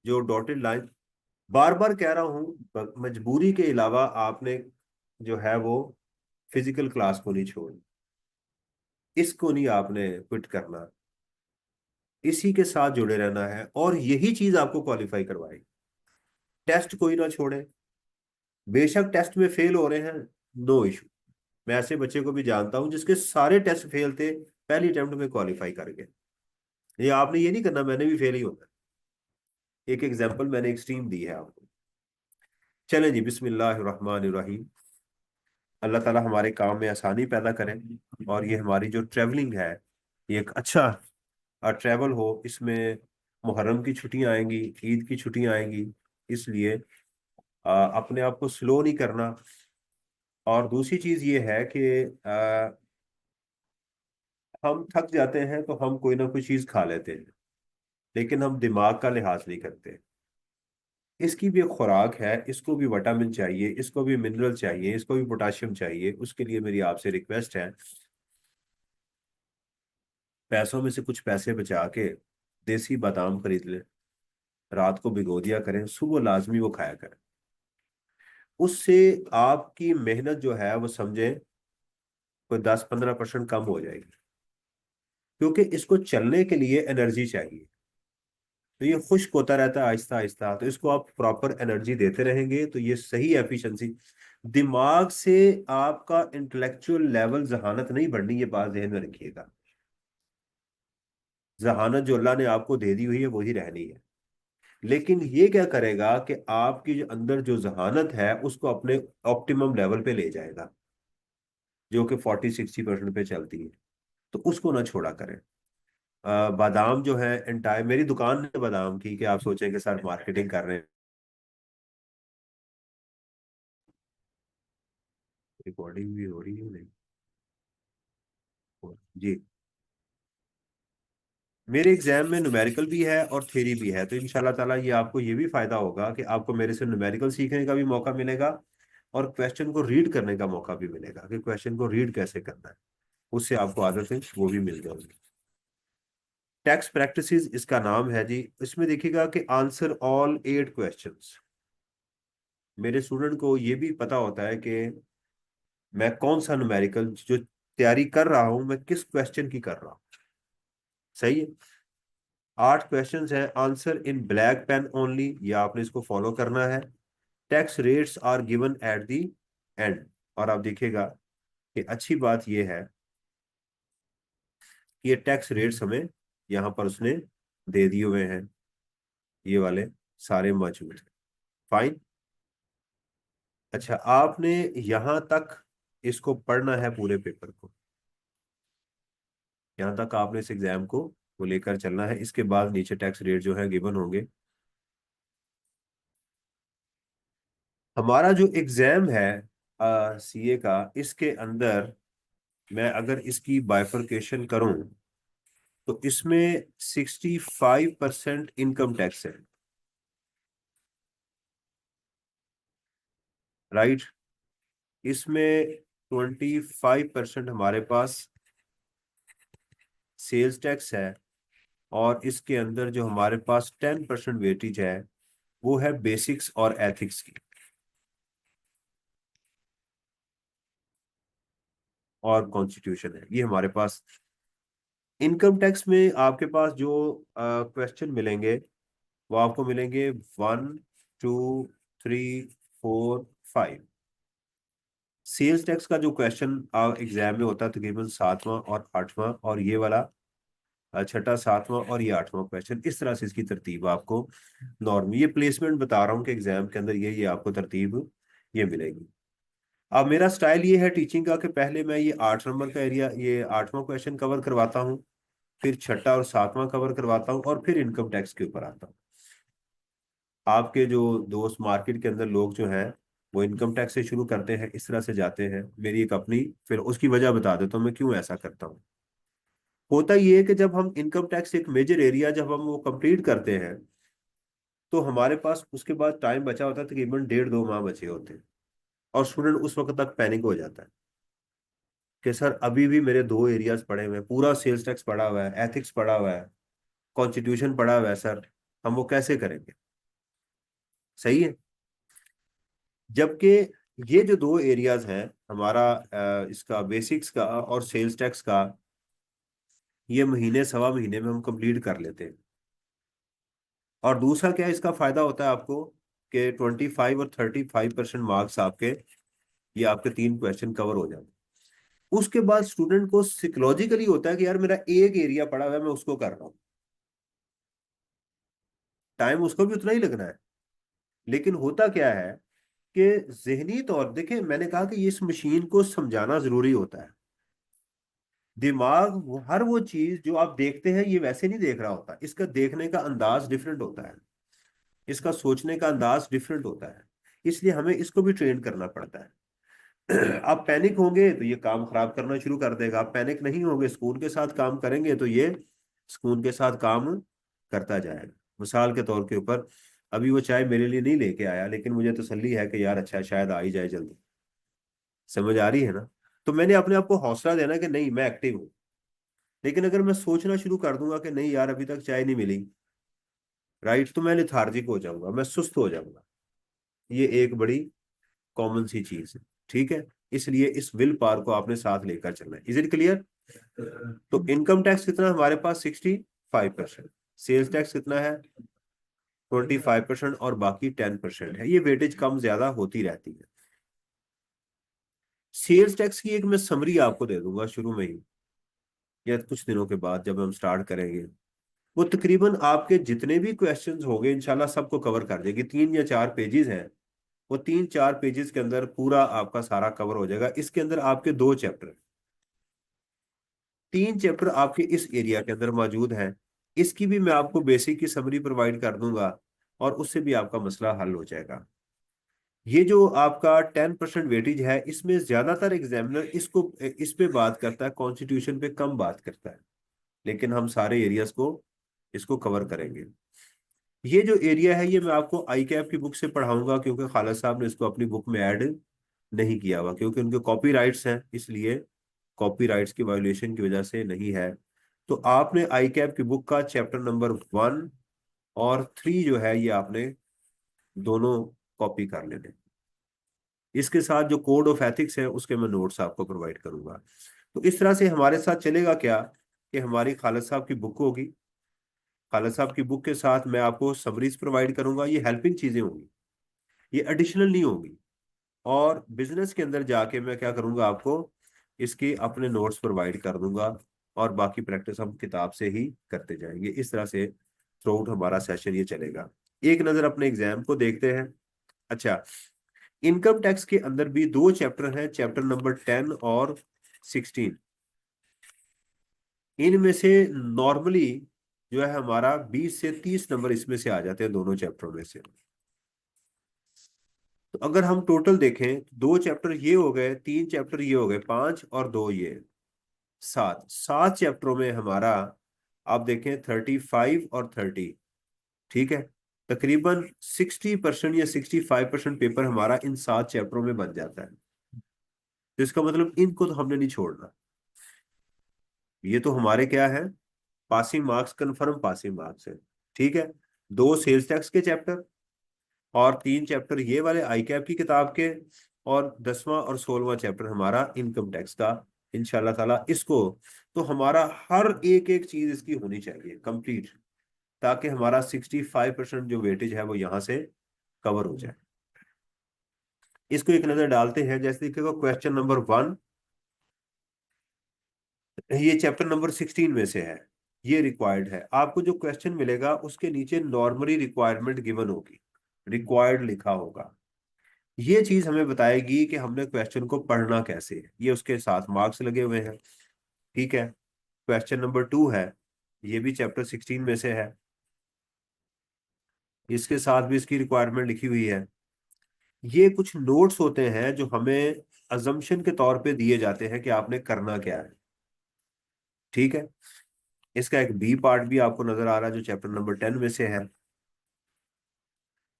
जो डॉटेड लाइन, बार बार कह रहा हूं, मजबूरी के अलावा आपने जो है वो फिजिकल क्लास को नहीं छोड़नी, इसको नहीं आपने क्विट करना, इसी के साथ जुड़े रहना है, और यही चीज आपको क्वालिफाई करवाएगी। टेस्ट कोई ना छोड़े, बेशक टेस्ट में फेल हो रहे हैं, नो इशू। मैं ऐसे बच्चे को भी जानता हूं जिसके सारे टेस्ट फेल थे, पहली अटेम्प्ट में क्वालिफाई कर गए। ये आपने ये नहीं करना मैंने भी फेल ही होना। एक एग्जांपल मैंने एक्सट्रीम दी है आपको। चलें जी, बिस्मिल्लाहिर्रहमानिर्रहीम। अल्लाह ताला हमारे काम में आसानी पैदा करें, और ये हमारी जो ट्रैवलिंग है, ये एक अच्छा ट्रैवल हो। इसमें मुहर्रम की छुट्टियां आएंगी, ईद की छुट्टियां आएंगी, इसलिए अपने आप को स्लो नहीं करना। और दूसरी चीज ये है कि हम थक जाते हैं तो हम कोई ना कोई चीज खा लेते हैं, लेकिन हम दिमाग का लिहाज नहीं करते। इसकी भी एक खुराक है, इसको भी विटामिन चाहिए, इसको भी मिनरल चाहिए, इसको भी पोटाशियम चाहिए। उसके लिए मेरी आपसे रिक्वेस्ट है, पैसों में से कुछ पैसे बचा के देसी बादाम खरीद लें, रात को भिगो दिया करें, सुबह लाजमी वो खाया करें। उससे आपकी मेहनत जो है वो समझे कोई 10-15% कम हो जाएगी, क्योंकि इसको चलने के लिए एनर्जी चाहिए। तो ये खुश्क होता रहता है आहिस्ता आहिस्ता, तो इसको आप प्रॉपर एनर्जी देते रहेंगे तो ये सही एफिशिएंसी। दिमाग से आपका इंटेलेक्चुअल लेवल, जहानत नहीं बढ़नी, ये बात ध्यान में रखिएगा। जहानत जो अल्लाह ने आपको दे दी हुई है वही रहनी है। लेकिन ये क्या करेगा कि आपकी जो अंदर जो जहानत है उसको अपने ऑप्टिमम लेवल पे ले जाएगा, जो कि 40-60% पे चलती है। तो उसको ना छोड़ा करें। बादाम जो है एंटायर, मेरी दुकान है बादाम की, कि आप सोचें कि सर मार्केटिंग कर रहे हैं। रिकॉर्डिंग भी हो रही है नहीं? जी, मेरे एग्जाम में न्यूमेरिकल भी है और थ्योरी भी है, तो इंशाल्लाह ताला ये आपको ये भी फायदा होगा कि आपको मेरे से न्यूमेरिकल सीखने का भी मौका मिलेगा, और क्वेश्चन को रीड करने का मौका भी मिलेगा कि क्वेश्चन को रीड कैसे करना है। उससे आपको आदत है वो भी मिल जाएगी। टैक्स प्रैक्टिसेस इसका नाम है जी। इसमें देखिएगा कि आंसर ऑल 8 क्वेश्चंस। मेरे स्टूडेंट को ये भी पता होता है कि मैं कौन सा न्यूमेरिकल जो तैयारी कर रहा हूं, मैं किस क्वेश्चन की कर रहा हूँ। सही है। 8 क्वेश्चंस हैं, answer in black pen only, या आपने इसको फॉलो करना है। Tax rates are given at the end. और आप देखिएगा कि अच्छी बात यह है कि ये टैक्स रेट्स हमें यहाँ पर उसने दे दिए हुए हैं, ये वाले सारे मौजूद हैं। फाइन। अच्छा, आपने यहां तक इसको पढ़ना है पूरे पेपर को, यहां तक आपने इस एग्जाम को वो लेकर चलना है। इसके बाद नीचे टैक्स रेट जो है गिवन होंगे। हमारा जो एग्जाम है सीए का, इसके अंदर मैं अगर इसकी बाइफरकेशन करूं तो इसमें 65% इनकम टैक्स है, राइट। इसमें 25% हमारे पास सेल्स टैक्स है, और इसके अंदर जो हमारे पास 10% वेटेज है वो है बेसिक्स और एथिक्स की, और कॉन्स्टिट्यूशन है। ये हमारे पास इनकम टैक्स में आपके पास जो क्वेश्चन मिलेंगे वो आपको मिलेंगे 1, 2, 3, 4, 5। सेल्स टैक्स का जो क्वेश्चन एग्जाम में होता है तकरीबन 7वां और 8वां, और ये वाला छठा, 7वां और ये 8वां क्वेश्चन। इस तरह से इसकी तरतीब आपको नॉर्मल, ये प्लेसमेंट बता रहा हूँ कि एग्जाम के अंदर ये आपको तरतीब ये मिलेगी। अब मेरा स्टाइल ये है टीचिंग का कि पहले मैं ये 8 नंबर का एरिया, ये 8वां क्वेश्चन कवर करवाता हूँ, फिर छठा और सातवां कवर करवाता हूँ, और फिर इनकम टैक्स के ऊपर आता हूँ। आपके जो दोस्त मार्केट के अंदर लोग जो हैं, वो इनकम टैक्स से शुरू करते हैं, इस तरह से जाते हैं। मेरी एक अपनी, फिर उसकी वजह बता देता हूँ मैं क्यों ऐसा करता हूँ। होता ये है कि जब हम इनकम टैक्स एक मेजर एरिया जब हम वो कंप्लीट करते हैं, तो हमारे पास उसके बाद टाइम बचा होता है, तकरीबन 1.5-2 माह बचे होते हैं। और स्टूडेंट उस वक्त तक पैनिक हो जाता है कि सर अभी भी मेरे 2 एरियाज पड़े हुए हैं, पूरा सेल्स टैक्स पड़ा हुआ है, एथिक्स पड़ा हुआ है, कॉन्स्टिट्यूशन पड़ा हुआ है, सर हम वो कैसे करेंगे। सही है। जबकि ये जो 2 एरियाज हैं हमारा, इसका बेसिक्स का और सेल्स टैक्स का, ये महीने सवा महीने में हम कंप्लीट कर लेते हैं। और दूसरा क्या इसका फायदा होता है आपको, कि 25 और 35% मार्क्स आपके, ये आपके 3 क्वेश्चन कवर हो जाते हैं। उसके बाद स्टूडेंट को साइकोलॉजिकली होता है कि यार मेरा एक एरिया पड़ा हुआ है, मैं उसको कर रहा हूँ। टाइम उसको भी उतना ही लगना है, लेकिन होता क्या है कि जहनी तौर, देखिए मैंने कहा कि इस मशीन को समझाना जरूरी होता है। दिमाग हर वो चीज जो आप देखते हैं ये वैसे नहीं देख रहा होता, इसका देखने का अंदाज डिफरेंट होता है, इसका सोचने का अंदाज डिफरेंट होता है। इसलिए हमें इसको भी ट्रेन करना पड़ता है। आप पैनिक होंगे तो ये काम खराब करना शुरू कर देगा, आप पैनिक नहीं होंगे, सुकून के साथ काम करेंगे तो ये सुकून के साथ काम करता जाएगा। मिसाल के तौर के ऊपर, अभी वो चाय मेरे लिए नहीं लेके आया, लेकिन मुझे तसल्ली है कि यार अच्छा शायद आ ही जाए जल्दी। समझ आ रही है ना। तो मैंने अपने आप को हौसला देना कि नहीं मैं एक्टिव हूँ। लेकिन अगर मैं सोचना शुरू कर दूंगा कि नहीं यार अभी तक चाय नहीं मिली, राइट, तो मैं लिथार्जिक हो जाऊंगा, मैं सुस्त हो जाऊंगा। ये एक बड़ी कॉमन सी चीज है। ठीक है। इसलिए इस विल पावर को आपने साथ लेकर चलना है। Is it clear. तो इनकम टैक्स कितना है हमारे पास, 65%। सेल्स टैक्स कितना है, 25%, और बाकी 10% है। ये वेटेज कम ज्यादा होती रहती है। सेल्स टैक्स की एक मैं समरी आपको दे दूंगा शुरू में ही, या कुछ दिनों के बाद जब हम स्टार्ट करेंगे। वो तकरीबन आपके जितने भी क्वेश्चंस होंगे इंशाल्लाह सबको कवर कर देगी। 3 या 4 पेजेस हैं, वो 3-4 पेजेस के अंदर पूरा आपका सारा कवर हो जाएगा। इसके अंदर आपके 2 चैप्टर, 3 चैप्टर आपके इस एरिया के अंदर मौजूद हैं। इसकी भी मैं आपको बेसिक की समरी प्रोवाइड कर दूंगा, और उससे भी आपका मसला हल हो जाएगा। ये जो आपका 10% वेटेज है, इसमें ज्यादातर एग्जामिनर इसको इस पे बात करता है, कॉन्स्टिट्यूशन पे कम बात करता है। लेकिन हम सारे एरियाज को इसको कवर करेंगे। ये जो एरिया है ये मैं आपको आई कैप की बुक से पढ़ाऊंगा, क्योंकि खालिद साहब ने इसको अपनी बुक में ऐड नहीं किया हुआ, क्योंकि उनके कॉपीराइट्स हैं, इसलिए कॉपीराइट्स की वायोलेशन की वजह से नहीं है। तो आपने आई कैप की बुक का चैप्टर नंबर 1 और 3 जो है ये आपने दोनों कॉपी कर लेने। इसके साथ जो कोड ऑफ एथिक्स है उसके मैं नोट्स आपको प्रोवाइड करूंगा। तो इस तरह से हमारे साथ चलेगा क्या, कि हमारी खालिद साहब की बुक होगी, खालिद साहब की बुक के साथ मैं आपको समरीज प्रोवाइड करूंगा। ये हेल्पिंग चीजें होंगी, ये एडिशनल नहीं होगी। और बिजनेस के अंदर जाके मैं क्या करूंगा, आपको इसके अपने नोट्स प्रोवाइड कर दूंगा, और बाकी प्रैक्टिस हम किताब से ही करते जाएंगे। इस तरह से थ्रू आउट हमारा सेशन ये चलेगा। एक नजर अपने एग्जाम को देखते हैं। अच्छा, इनकम टैक्स के अंदर भी 2 चैप्टर हैं, चैप्टर नंबर 10 और 16। इनमें से नॉर्मली जो है हमारा 20 से 30 नंबर इसमें से आ जाते हैं, दोनों चैप्टरों में से। तो अगर हम टोटल देखें तो 2 चैप्टर ये हो गए, 3 चैप्टर ये हो गए, 5 और 2 ये 7। 7 चैप्टरों में हमारा आप देखें 35 और 30। ठीक है। तकरीबन 60% या 65% पेपर हमारा इन 7 चैप्टरों में बन जाता है। तो इसका मतलब इनको तो हमने नहीं छोड़ना। ये तो हमारे क्या है, passing marks, confirm passing marks है। ठीक है। 2 सेल्स टैक्स के चैप्टर, और 3 चैप्टर ये वाले आई कैप की किताब के, और 10वां और 16वां चैप्टर हमारा इनकम टैक्स का। इंशाल्लाह ताला इसको, तो हमारा हर एक एक चीज इसकी होनी चाहिए कंप्लीट, ताकि हमारा 65% जो वेटेज है वो यहाँ से कवर हो जाए। इसको एक नजर डालते हैं। जैसे देखिएगा क्वेश्चन नंबर 1, ये चैप्टर नंबर 16 में से है, ये रिक्वायर्ड है। आपको जो क्वेश्चन मिलेगा उसके नीचे नॉर्मली रिक्वायरमेंट गिवन होगी, रिक्वायर्ड लिखा होगा। ये चीज हमें बताएगी कि हमने क्वेश्चन को पढ़ना कैसे है, ये उसके साथ मार्क्स लगे हुए हैं। ठीक है। क्वेश्चन नंबर 2 है, ये भी चैप्टर 16 में से है, इसके साथ भी इसकी रिक्वायरमेंट लिखी हुई है। ये कुछ नोट्स होते हैं जो हमें अजम्पशन के तौर पे दिए जाते हैं कि आपने करना क्या है। ठीक है, इसका एक बी पार्ट भी आपको नजर आ रहा है जो चैप्टर नंबर 10 में से है,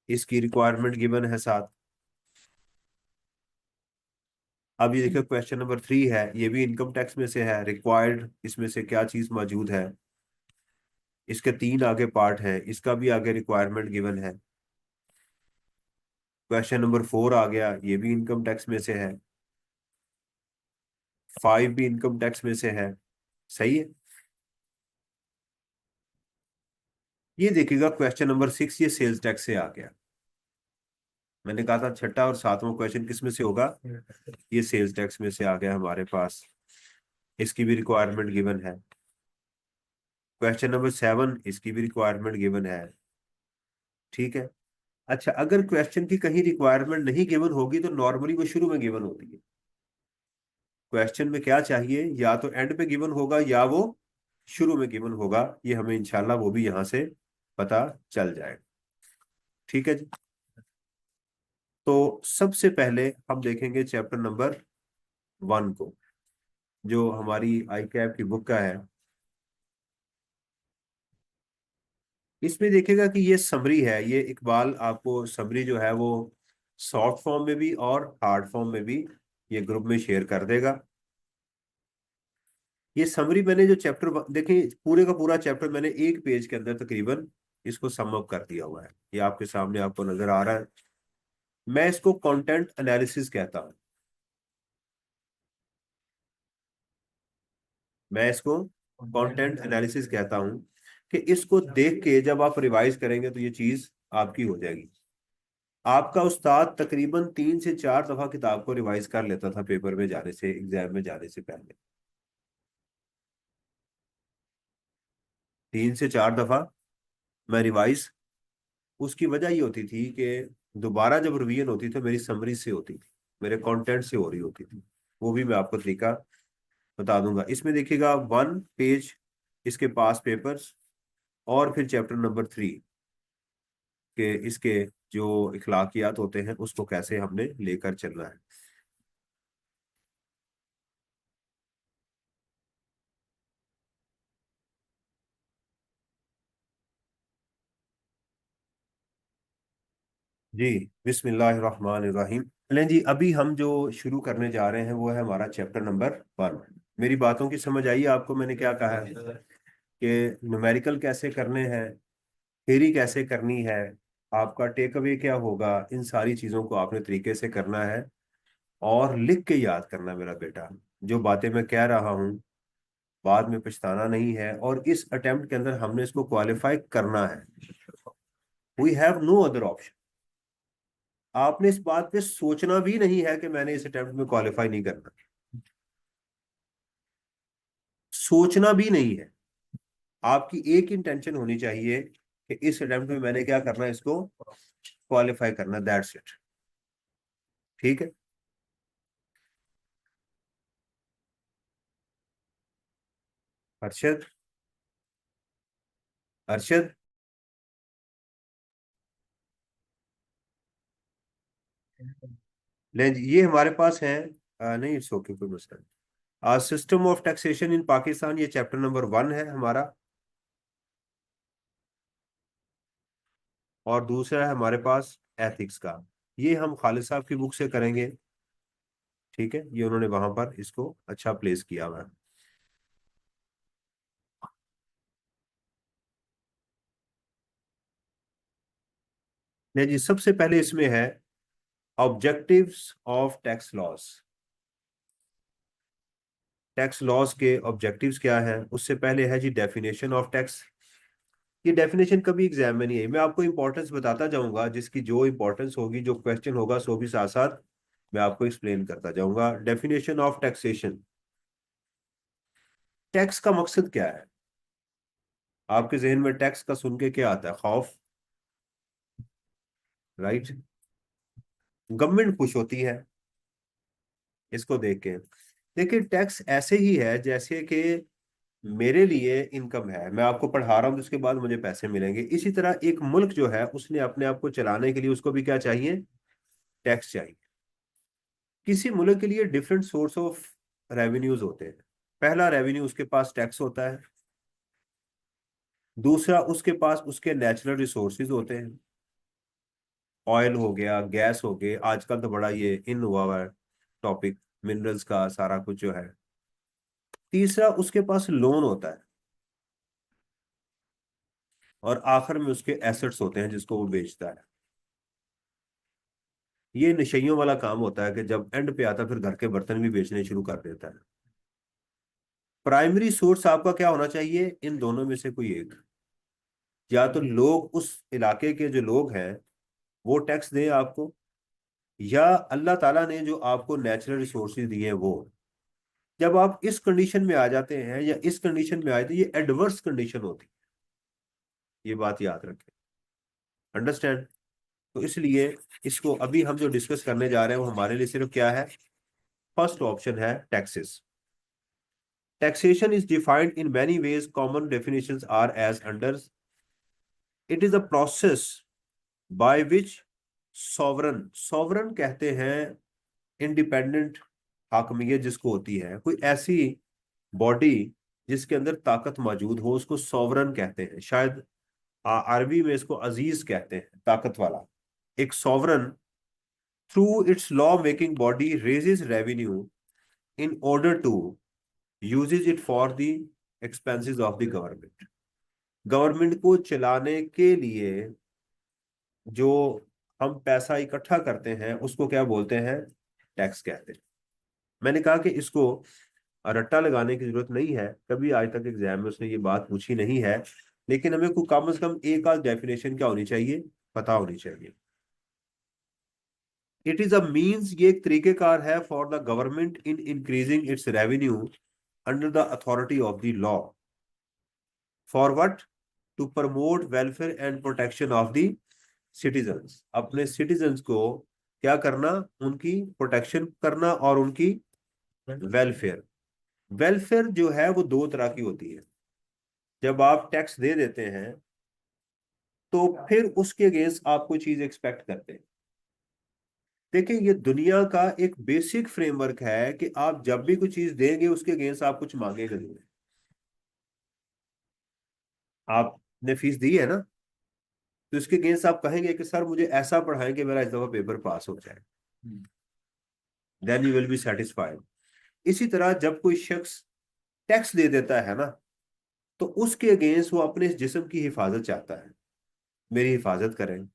इसकी रिक्वायरमेंट गिवन है साथ। अब ये देखिए क्वेश्चन नंबर 3 है, ये भी इनकम टैक्स में से है। रिक्वायर्ड इसमें से क्या चीज मौजूद है, इसके 3 आगे पार्ट है, इसका भी आगे रिक्वायरमेंट गिवन है। क्वेश्चन नंबर 4 आ गया, ये भी इनकम टैक्स में से है। 5 भी इनकम टैक्स में से है। सही है। ये देखिएगा क्वेश्चन नंबर 6, ये सेल्स टैक्स से आ गया। मैंने कहा था छठा और सातवां क्वेश्चन किस में से होगा, ये सेल्स टैक्स में से आ गया हमारे पास। इसकी भी रिक्वायरमेंट गिवन है। क्वेश्चन नंबर 7, इसकी भी रिक्वायरमेंट गिवन है। ठीक है। अच्छा, अगर क्वेश्चन की कहीं रिक्वायरमेंट नहीं गिवन होगी तो नॉर्मली वो शुरू में गिवन होती है। क्वेश्चन में क्या चाहिए, या तो एंड पे गिवन होगा या वो शुरू में गिवन होगा, ये हमें इंशाल्लाह वो भी यहां से पता चल जाएगा। ठीक है जी। तो सबसे पहले हम देखेंगे चैप्टर नंबर 1 को, जो हमारी आई कैप की बुक का है। इसमें देखिएगा कि ये समरी है, ये इकबाल आपको समरी जो है वो सॉफ्ट फॉर्म में भी और हार्ड फॉर्म में भी ये ग्रुप में शेयर कर देगा। ये समरी मैंने जो चैप्टर देखिए, पूरे का पूरा चैप्टर मैंने एक पेज के अंदर तकरीबन इसको सम अप कर दिया हुआ है, ये आपके सामने आपको नजर आ रहा है। मैं इसको कंटेंट एनालिसिस कहता हूं। मैं इसको कंटेंट एनालिसिस कहता हूं कि इसको देख के जब आप रिवाइज करेंगे तो ये चीज आपकी हो जाएगी। आपका उस्ताद तकरीबन 3 से 4 दफा किताब को रिवाइज कर लेता था पेपर में जाने से, एग्जाम में जाने से पहले। 3 से 4 दफा मैं रिवाइज। उसकी वजह ये होती थी कि दोबारा जब रिवीजन होती तो मेरी समरी से होती थी, मेरे कंटेंट से हो रही होती थी। वो भी मैं आपको तरीका बता दूंगा। इसमें देखिएगा 1 पेज इसके पास पेपर्स, और फिर चैप्टर नंबर 3 के इसके जो इखलाकियात होते हैं उसको कैसे हमने लेकर चलना है। जी, बिस्मिल्लाहिर्रहमानिर्रहीम। चलें जी, अभी हम जो शुरू करने जा रहे हैं वो है हमारा चैप्टर नंबर 1। मेरी बातों की समझ आई आपको, मैंने क्या कहा है कि न्यूमेरिकल कैसे करने हैं, थ्योरी कैसे करनी है, आपका टेक अवे क्या होगा, इन सारी चीज़ों को आपने तरीके से करना है और लिख के याद करना मेरा बेटा। जो बातें मैं कह रहा हूँ बाद में पछताना नहीं है, और इस अटेम्प्ट के अंदर हमने इसको क्वालिफाई करना है। We have no other option. आपने इस बात पे सोचना भी नहीं है कि मैंने इस अटेम्प्ट में क्वालिफाई नहीं करना, सोचना भी नहीं है। आपकी एक इंटेंशन होनी चाहिए कि इस अटेम्प्ट में मैंने क्या करना है, इसको क्वालिफाई करना, दैट्स इट। ठीक है। अरशद, अरशद, ले जी, ये हमारे पास है। नहीं, इट्स ओके, कोई मसला नहीं। System of taxation in Pakistan, ये चैप्टर नंबर 1 है हमारा। और दूसरा है हमारे पास एथिक्स का, ये हम खालिद साहब की बुक से करेंगे। ठीक है, ये उन्होंने वहां पर इसको अच्छा प्लेस किया हुआ है। ले जी, सबसे पहले इसमें है objectives of tax loss. Tax loss के ऑब्जेक्टिव्स क्या है, उससे पहले है जी डेफिनेशन ऑफ टैक्स। ये डेफिनेशन कभी एग्जाम में नहीं है, मैं आपको इंपॉर्टेंस बताता जाऊंगा, जिसकी जो इंपॉर्टेंस होगी, जो क्वेश्चन होगा, सो भी साथ साथ मैं आपको एक्सप्लेन करता जाऊंगा। Definition of taxation. टैक्स का मकसद क्या है, आपके जहन में टैक्स का सुन के क्या आता है, खौफ, राइट। गवर्नमेंट खुश होती है इसको देख के। देखिए, टैक्स ऐसे ही है जैसे कि मेरे लिए इनकम है, मैं आपको पढ़ा रहा हूं तो उसके बाद मुझे पैसे मिलेंगे। इसी तरह एक मुल्क जो है उसने अपने आप को चलाने के लिए उसको भी क्या चाहिए, टैक्स चाहिए। किसी मुल्क के लिए डिफरेंट सोर्स ऑफ रेवेन्यूज होते हैं। पहला रेवेन्यू उसके पास टैक्स होता है, दूसरा उसके पास उसके नेचुरल रिसोर्सेज होते हैं, ऑयल हो गया, गैस हो गए, आजकल तो बड़ा ये इन हुआ हुआ है टॉपिक, मिनरल्स का सारा कुछ जो है। तीसरा उसके पास लोन होता है, और आखिर में उसके एसेट्स होते हैं जिसको वो बेचता है। ये नशइयों वाला काम होता है कि जब एंड पे आता है फिर घर के बर्तन भी बेचने शुरू कर देता है। प्राइमरी सोर्स आपका क्या होना चाहिए, इन दोनों में से कोई एक। या तो लोग, उस इलाके के जो लोग हैं वो टैक्स दें आपको, या अल्लाह ताला ने जो आपको नेचुरल रिसोर्सेज दिए हैं वो। जब आप इस कंडीशन में आ जाते हैं या इस कंडीशन में आए तो ये एडवर्स कंडीशन होती है, ये बात याद रखें। अंडरस्टैंड। तो इसलिए इसको अभी हम जो डिस्कस करने जा रहे हैं वो हमारे लिए सिर्फ क्या है, फर्स्ट ऑप्शन है taxes. Taxation is defined in many ways. Common definitions are as under. It is a process by which sovereign कहते हैं इंडिपेंडेंट हाकमियत जिसको होती है, कोई ऐसी बॉडी जिसके अंदर ताकत मौजूद हो उसको सॉवरन कहते हैं। शायद अरबी में इसको अजीज कहते हैं, ताकत वाला। एक sovereign through its law making body raises revenue in order to uses it for the expenses of the government. Government को चलाने के लिए जो हम पैसा इकट्ठा करते हैं उसको क्या बोलते हैं, टैक्स कहते हैं। मैंने कहा कि इसको रट्टा लगाने की जरूरत नहीं है, कभी आज तक एग्जाम में उसने ये बात पूछी नहीं है, लेकिन हमें को कम से कम एक आध डेफिनेशन क्या होनी चाहिए, पता होनी चाहिए। इट इज अ मीन्स, ये एक तरीकेकार है for the government in increasing its revenue under the authority of the law. For what, to promote welfare and protection of the citizens. अपने सिटीजन्स को क्या करना, उनकी प्रोटेक्शन करना और उनकी वेलफेयर। वेलफेयर जो है वो दो तरह की होती है। जब आप टैक्स दे देते हैं तो फिर उसके अगेंस्ट आप कोई चीज एक्सपेक्ट करते हैं। देखिए ये दुनिया का एक बेसिक फ्रेमवर्क है कि आप जब भी कोई चीज देंगे उसके अगेंस्ट आप कुछ मांगेंगे नहीं। आपने फीस दी है ना, तो इसके अगेंस्ट आप कहेंगे कि सर मुझे ऐसा पढ़ाएं कि मेरा इस दफा पेपर पास हो जाए, then you will be satisfied. इसी तरह जब कोई शख्स टैक्स दे देता है ना, तो उसके अगेंस्ट वो अपने इस जिस्म की हिफाजत चाहता है, मेरी हिफाजत करें।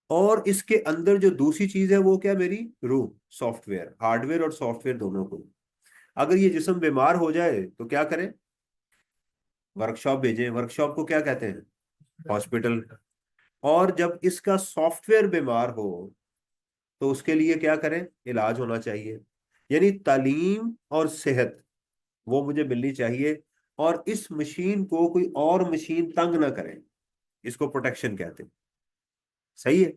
और इसके अंदर जो दूसरी चीज है वो क्या, मेरी रूह, सॉफ्टवेयर, हार्डवेयर और सॉफ्टवेयर दोनों को। अगर ये जिस्म बीमार हो जाए तो क्या करें, वर्कशॉप भेजें। वर्कशॉप को क्या कहते हैं, हॉस्पिटल। और जब इसका सॉफ्टवेयर बीमार हो तो उसके लिए क्या करें, इलाज होना चाहिए। यानी तालीम और सेहत वो मुझे मिलनी चाहिए, और इस मशीन को कोई और मशीन तंग ना करे, इसको प्रोटेक्शन कहते हैं। सही है,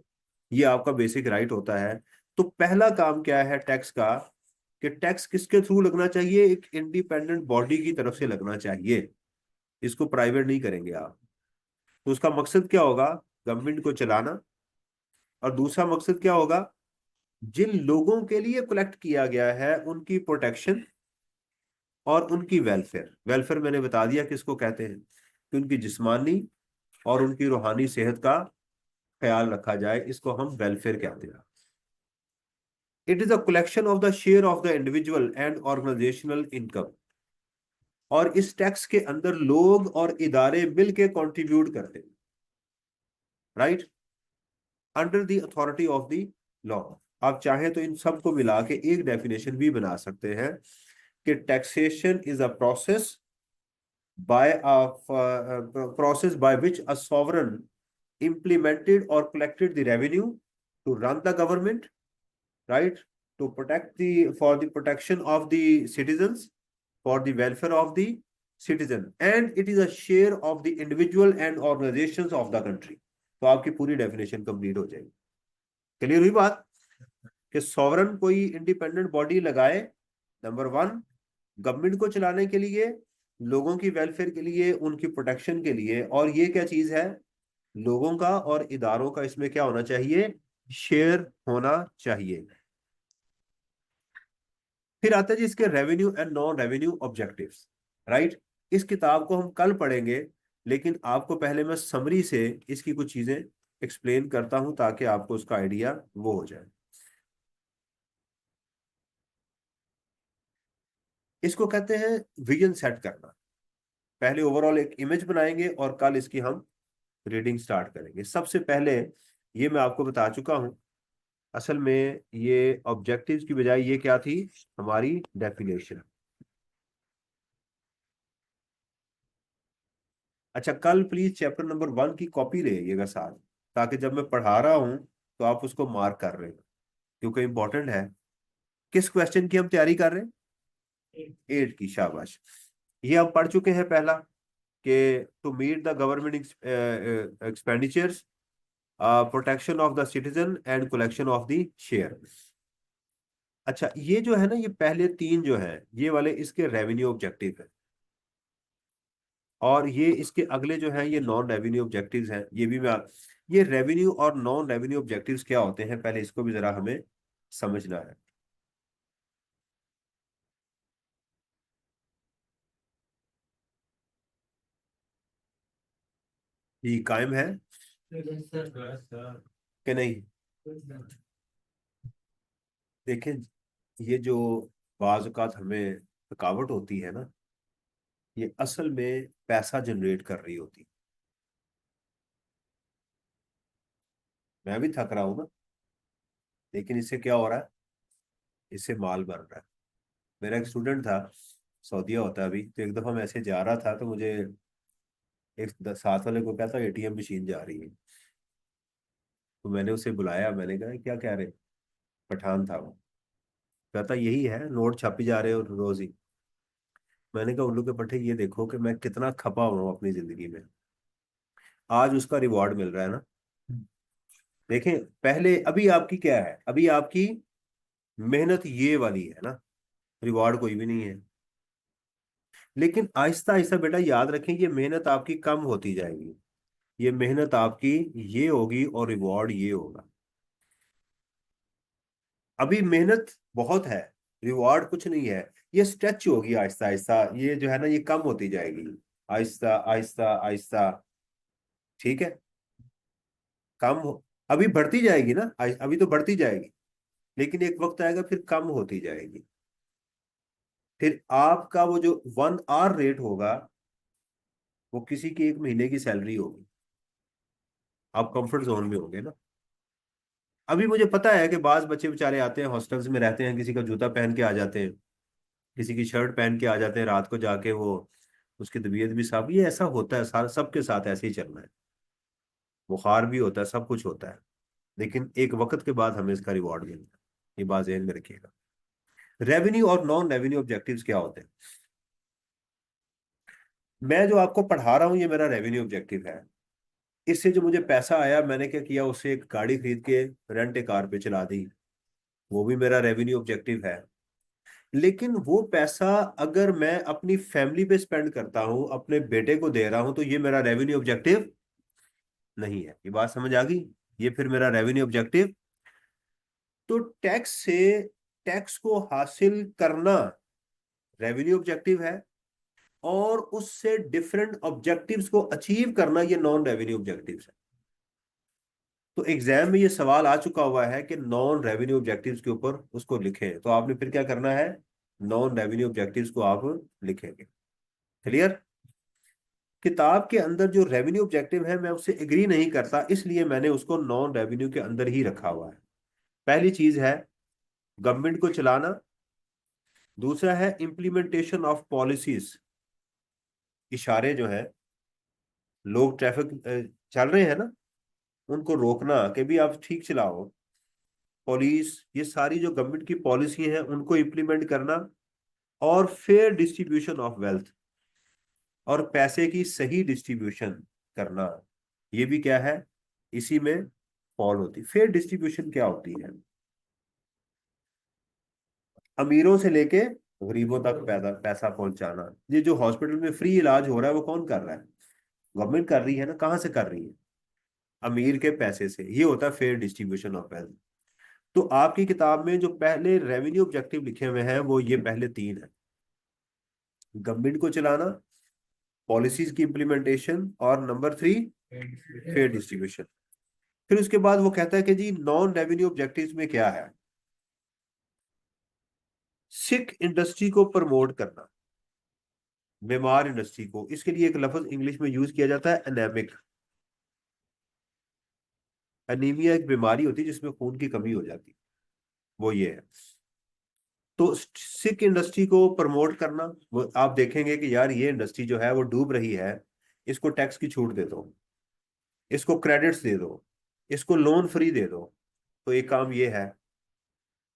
ये आपका बेसिक राइट होता है। तो पहला काम क्या है टैक्स का, कि टैक्स किसके थ्रू लगना चाहिए, एक इंडिपेंडेंट बॉडी की तरफ से लगना चाहिए, इसको प्राइवेट नहीं करेंगे आप। तो उसका मकसद क्या होगा, गवर्नमेंट को चलाना। और दूसरा मकसद क्या होगा, जिन लोगों के लिए कलेक्ट किया गया है उनकी प्रोटेक्शन और उनकी वेलफेयर। वेलफेयर मैंने बता दिया किसको कहते हैं, कि उनकी जिस्मानी और उनकी रूहानी सेहत का ख्याल रखा जाए, इसको हम वेलफेयर कहते हैं। It is a collection of the share of the individual and organisational income. और इस टैक्स के अंदर लोग और इदारे मिलके कंट्रीब्यूट करते हैं, right, under the authority of the law. आप चाहें तो इन सबको मिला के एक डेफिनेशन भी बना सकते हैं कि taxation is a process by a process by which a sovereign implemented or collected the revenue to run the government, right, to protect the, for the protection of the citizens, for the welfare of the citizen, and it is a share of the individual and organizations of the country। तो आपकी पूरी definition complete हो जाएगी। Clear हुई बात, कि sovereign कोई independent body लगाए, नंबर वन, गवर्नमेंट को चलाने के लिए, लोगों की वेलफेयर के लिए, उनकी प्रोटेक्शन के लिए। और ये क्या चीज है? लोगों का और इदारों का इसमें क्या होना चाहिए? शेयर होना चाहिए। फिर आता है जी इसके revenue and non revenue objectives. Right. इस किताब को हम कल पढ़ेंगे, लेकिन आपको पहले मैं समरी से इसकी कुछ चीजें एक्सप्लेन करता हूं ताकि आपको उसका आइडिया वो हो जाए। इसको कहते हैं विजन सेट करना। पहले ओवरऑल एक इमेज बनाएंगे और कल इसकी हम रीडिंग स्टार्ट करेंगे। सबसे पहले ये मैं आपको बता चुका हूं, असल में ये ऑब्जेक्टिव्स की बजाय ये क्या थी? हमारी डेफिनेशन। अच्छा, कल प्लीज चैप्टर नंबर 1 की कॉपी ले आइएगा साथ, ताकि जब मैं पढ़ा रहा हूं तो आप उसको मार्क कर रहे हो, क्योंकि इंपॉर्टेंट है। किस क्वेश्चन की हम तैयारी कर रहे हैं? 8 की, शाबाश। ये हम पढ़ चुके हैं पहला, कि to meet the government expenditures, protection of the citizen and collection of the share. अच्छा, ये जो है ना, ये पहले 3 जो है ये वाले इसके रेवेन्यू ऑब्जेक्टिव है, और ये इसके अगले जो हैं ये नॉन रेवेन्यू ऑब्जेक्टिव्स हैं। ये भी मैं, ये रेवेन्यू और नॉन रेवेन्यू ऑब्जेक्टिव्स क्या होते हैं पहले इसको भी जरा हमें समझना है। ये कायम है कि नहीं? देखें, ये जो बाज़ औक़ात हमें थकावट होती है ना, ये असल में पैसा जनरेट कर रही होती है। मैं भी थक रहा हूं ना, लेकिन इससे क्या हो रहा है? इससे माल बन रहा है। मेरा एक स्टूडेंट था, सऊदीया होता है अभी, तो एक दफा मैं ऐसे जा रहा था तो मुझे एक साथ वाले को कहता एटीएम मशीन जा रही है। तो मैंने उसे बुलाया, मैंने कहा क्या कह रहे? पठान था वो। कहता यही है, नोट छापी जा रहे हो रोज ही। मैंने कहा उल्लू के पट्टे, ये देखो कि मैं कितना खपा हुआ हूँ अपनी जिंदगी में, आज उसका रिवॉर्ड मिल रहा है ना। देखें, पहले अभी आपकी क्या है? अभी आपकी मेहनत ये वाली है ना, रिवॉर्ड कोई भी नहीं है। लेकिन आहिस्ता आहिस्ता बेटा याद रखें, ये मेहनत आपकी कम होती जाएगी। ये मेहनत आपकी ये होगी और रिवॉर्ड ये होगा। अभी मेहनत बहुत है, रिवॉर्ड कुछ नहीं है। ये स्ट्रेच होगी आहिस्ता आहिस्ता, ये जो है ना ये कम होती जाएगी, आहिस्ता आहिस्ता आहिस्ता। ठीक है, कम हो, अभी बढ़ती जाएगी ना, अभी तो बढ़ती जाएगी, लेकिन एक वक्त आएगा फिर कम होती जाएगी। फिर आपका वो जो 1 आवर रेट होगा, वो किसी की 1 महीने की सैलरी होगी। आप कंफर्ट जोन में होंगे ना। अभी मुझे पता है कि बाज बच्चे बेचारे आते हैं, हॉस्टल्स में रहते हैं, किसी का जूता पहन के आ जाते हैं, किसी की शर्ट पहन के आ जाते हैं, रात को जाके वो उसकी तबीयत भी साफ, ये ऐसा होता है, सारा सबके साथ ऐसे ही चलना है। बुखार भी होता है, सब कुछ होता है, लेकिन एक वक्त के बाद हमें इसका रिवॉर्ड मिलता है। ये बात ध्यान में रखिएगा। रेवेन्यू और नॉन रेवेन्यू ऑब्जेक्टिव्स क्या होते हैं? मैं जो आपको पढ़ा रहा हूँ ये मेरा रेवेन्यू ऑब्जेक्टिव है। इससे जो मुझे पैसा आया, मैंने क्या किया, उससे एक गाड़ी खरीद के रेंट ए कार पे चला दी, वो भी मेरा रेवेन्यू ऑब्जेक्टिव है। लेकिन वो पैसा अगर मैं अपनी फैमिली पे स्पेंड करता हूं, अपने बेटे को दे रहा हूं, तो ये मेरा रेवेन्यू ऑब्जेक्टिव नहीं है। ये बात समझ आ गई? ये फिर मेरा रेवेन्यू ऑब्जेक्टिव। तो टैक्स से टैक्स को हासिल करना रेवेन्यू ऑब्जेक्टिव है, और उससे डिफरेंट ऑब्जेक्टिव्स को अचीव करना ये नॉन रेवेन्यू ऑब्जेक्टिव्स है। तो एग्जाम में ये सवाल आ चुका हुआ है कि नॉन रेवेन्यू ऑब्जेक्टिव्स के ऊपर उसको लिखें, तो आपने फिर क्या करना है? नॉन रेवेन्यू ऑब्जेक्टिव्स को आप लिखेंगे। क्लियर? किताब के अंदर जो रेवेन्यू ऑब्जेक्टिव है मैं उससे एग्री नहीं करता, इसलिए मैंने उसको नॉन रेवेन्यू के अंदर ही रखा हुआ है। पहली चीज है गवर्नमेंट को चलाना, दूसरा है इम्प्लीमेंटेशन ऑफ पॉलिसीज, इशारे जो है, लोग ट्रैफिक चल रहे हैं ना, उनको रोकना कि भी आप ठीक चलाओ। पुलिस, ये सारी जो गवर्नमेंट की पॉलिसी है उनको इम्प्लीमेंट करना। और फेयर डिस्ट्रीब्यूशन ऑफ वेल्थ, और पैसे की सही डिस्ट्रीब्यूशन करना, ये भी क्या है, इसी में फॉल होती। फेयर डिस्ट्रीब्यूशन क्या होती है? अमीरों से लेके गरीबों तक पैसा पहुंचाना। ये जो हॉस्पिटल में फ्री इलाज हो रहा है वो कौन कर रहा है? गवर्नमेंट कर रही है ना। कहाँ से कर रही है? अमीर के पैसे से। ये होता है फेयर डिस्ट्रीब्यूशन ऑफ वेल्थ। तो आपकी किताब में जो पहले रेवेन्यू ऑब्जेक्टिव लिखे हुए हैं वो ये पहले तीन है: गवर्नमेंट को चलाना, पॉलिसीज की इम्प्लीमेंटेशन, और नंबर थ्री फेयर डिस्ट्रीब्यूशन। फिर उसके बाद वो कहता है कि जी नॉन रेवेन्यू ऑब्जेक्टिव्स में क्या है? सिक इंडस्ट्री को प्रमोट करना, बीमार इंडस्ट्री को। इसके लिए एक लफ्ज इंग्लिश में यूज किया जाता है, एनेमिक। एनीमिया एक बीमारी होती है जिसमें खून की कमी हो जाती है, वो ये है। तो सिक इंडस्ट्री को प्रमोट करना, वो आप देखेंगे कि यार ये इंडस्ट्री जो है वो डूब रही है, इसको टैक्स की छूट दे दो, इसको क्रेडिट्स दे दो, इसको लोन फ्री दे दो। तो एक काम ये है।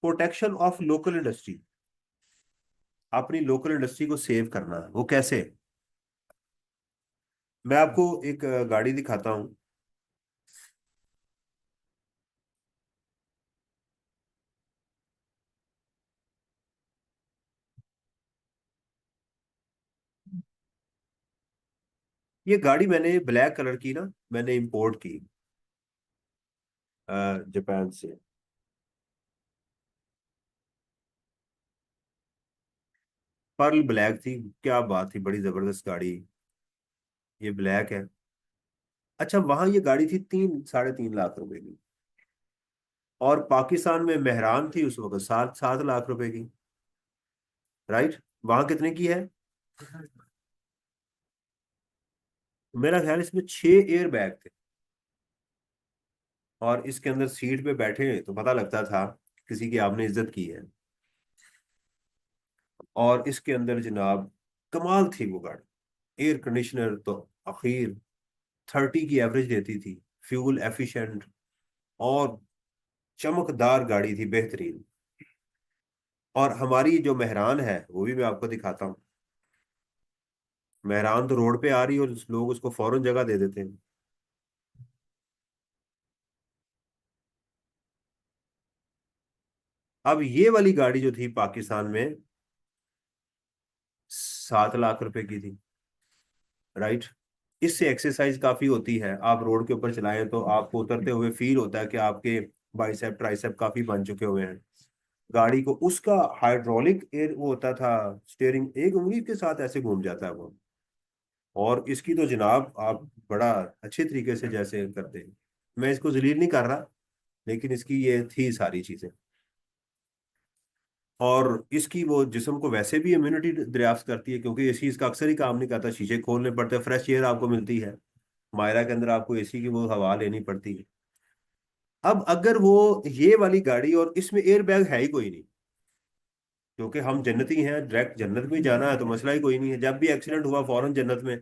प्रोटेक्शन ऑफ लोकल इंडस्ट्री, अपनी लोकल इंडस्ट्री को सेव करना। वो कैसे? मैं आपको एक गाड़ी दिखाता हूँ। ये गाड़ी मैंने ब्लैक कलर की ना, मैंने इंपोर्ट की जापान से। पर्ल ब्लैक थी। क्या बात थी, बड़ी जबरदस्त गाड़ी। ये ब्लैक है। अच्छा, वहां ये गाड़ी थी 3 साढ़े 3 लाख रुपए की। और पाकिस्तान में मेहरान थी उस वक्त 7 7 लाख रुपए की। राइट। वहां कितने की है? मेरा ख्याल इसमें 6 एयर बैग थे। और इसके अंदर सीट पे बैठे तो पता लगता था किसी की आपने इज्जत की है। और इसके अंदर जनाब कमाल थी वो गाड़ी। एयर कंडीशनर तो आखिर 30 की एवरेज देती थी। फ्यूल एफिशिएंट और चमकदार गाड़ी थी, बेहतरीन। और हमारी जो मेहरान है वो भी मैं आपको दिखाता हूँ। मेहरान तो रोड पे आ रही और लोग उसको फौरन जगह दे देते हैं। अब ये वाली गाड़ी जो थी पाकिस्तान में 7 लाख रुपए की थी। राइट। इससे एक्सरसाइज काफी होती है। आप रोड के ऊपर चलाएं तो आपको उतरते हुए फील होता है कि आपके बाइसेप ट्राइसेप काफी बन चुके हुए हैं। गाड़ी को उसका हाइड्रोलिक एयर वो होता था, स्टीयरिंग एक उंगली के साथ ऐसे घूम जाता है वो। और इसकी तो जनाब आप बड़ा अच्छे तरीके से जैसे करते हैं। मैं इसको जलील नहीं कर रहा, लेकिन इसकी ये थी सारी चीजें। और इसकी वो जिस्म को वैसे भी इम्यूनिटी दरियाफ्त करती है, क्योंकि एसी इसका अक्सर ही काम नहीं करता। शीशे खोलने पड़ते हैं, फ्रेश एयर आपको मिलती है। मायरा के अंदर आपको एसी की वो हवा लेनी पड़ती है। अब अगर वो ये वाली गाड़ी और इसमें एयर बैग है ही कोई नहीं, क्योंकि हम जन्नती हैं, डायरेक्ट जन्नत में जाना है तो मसला ही कोई नहीं है। जब भी एक्सीडेंट हुआ फौरन जन्नत में।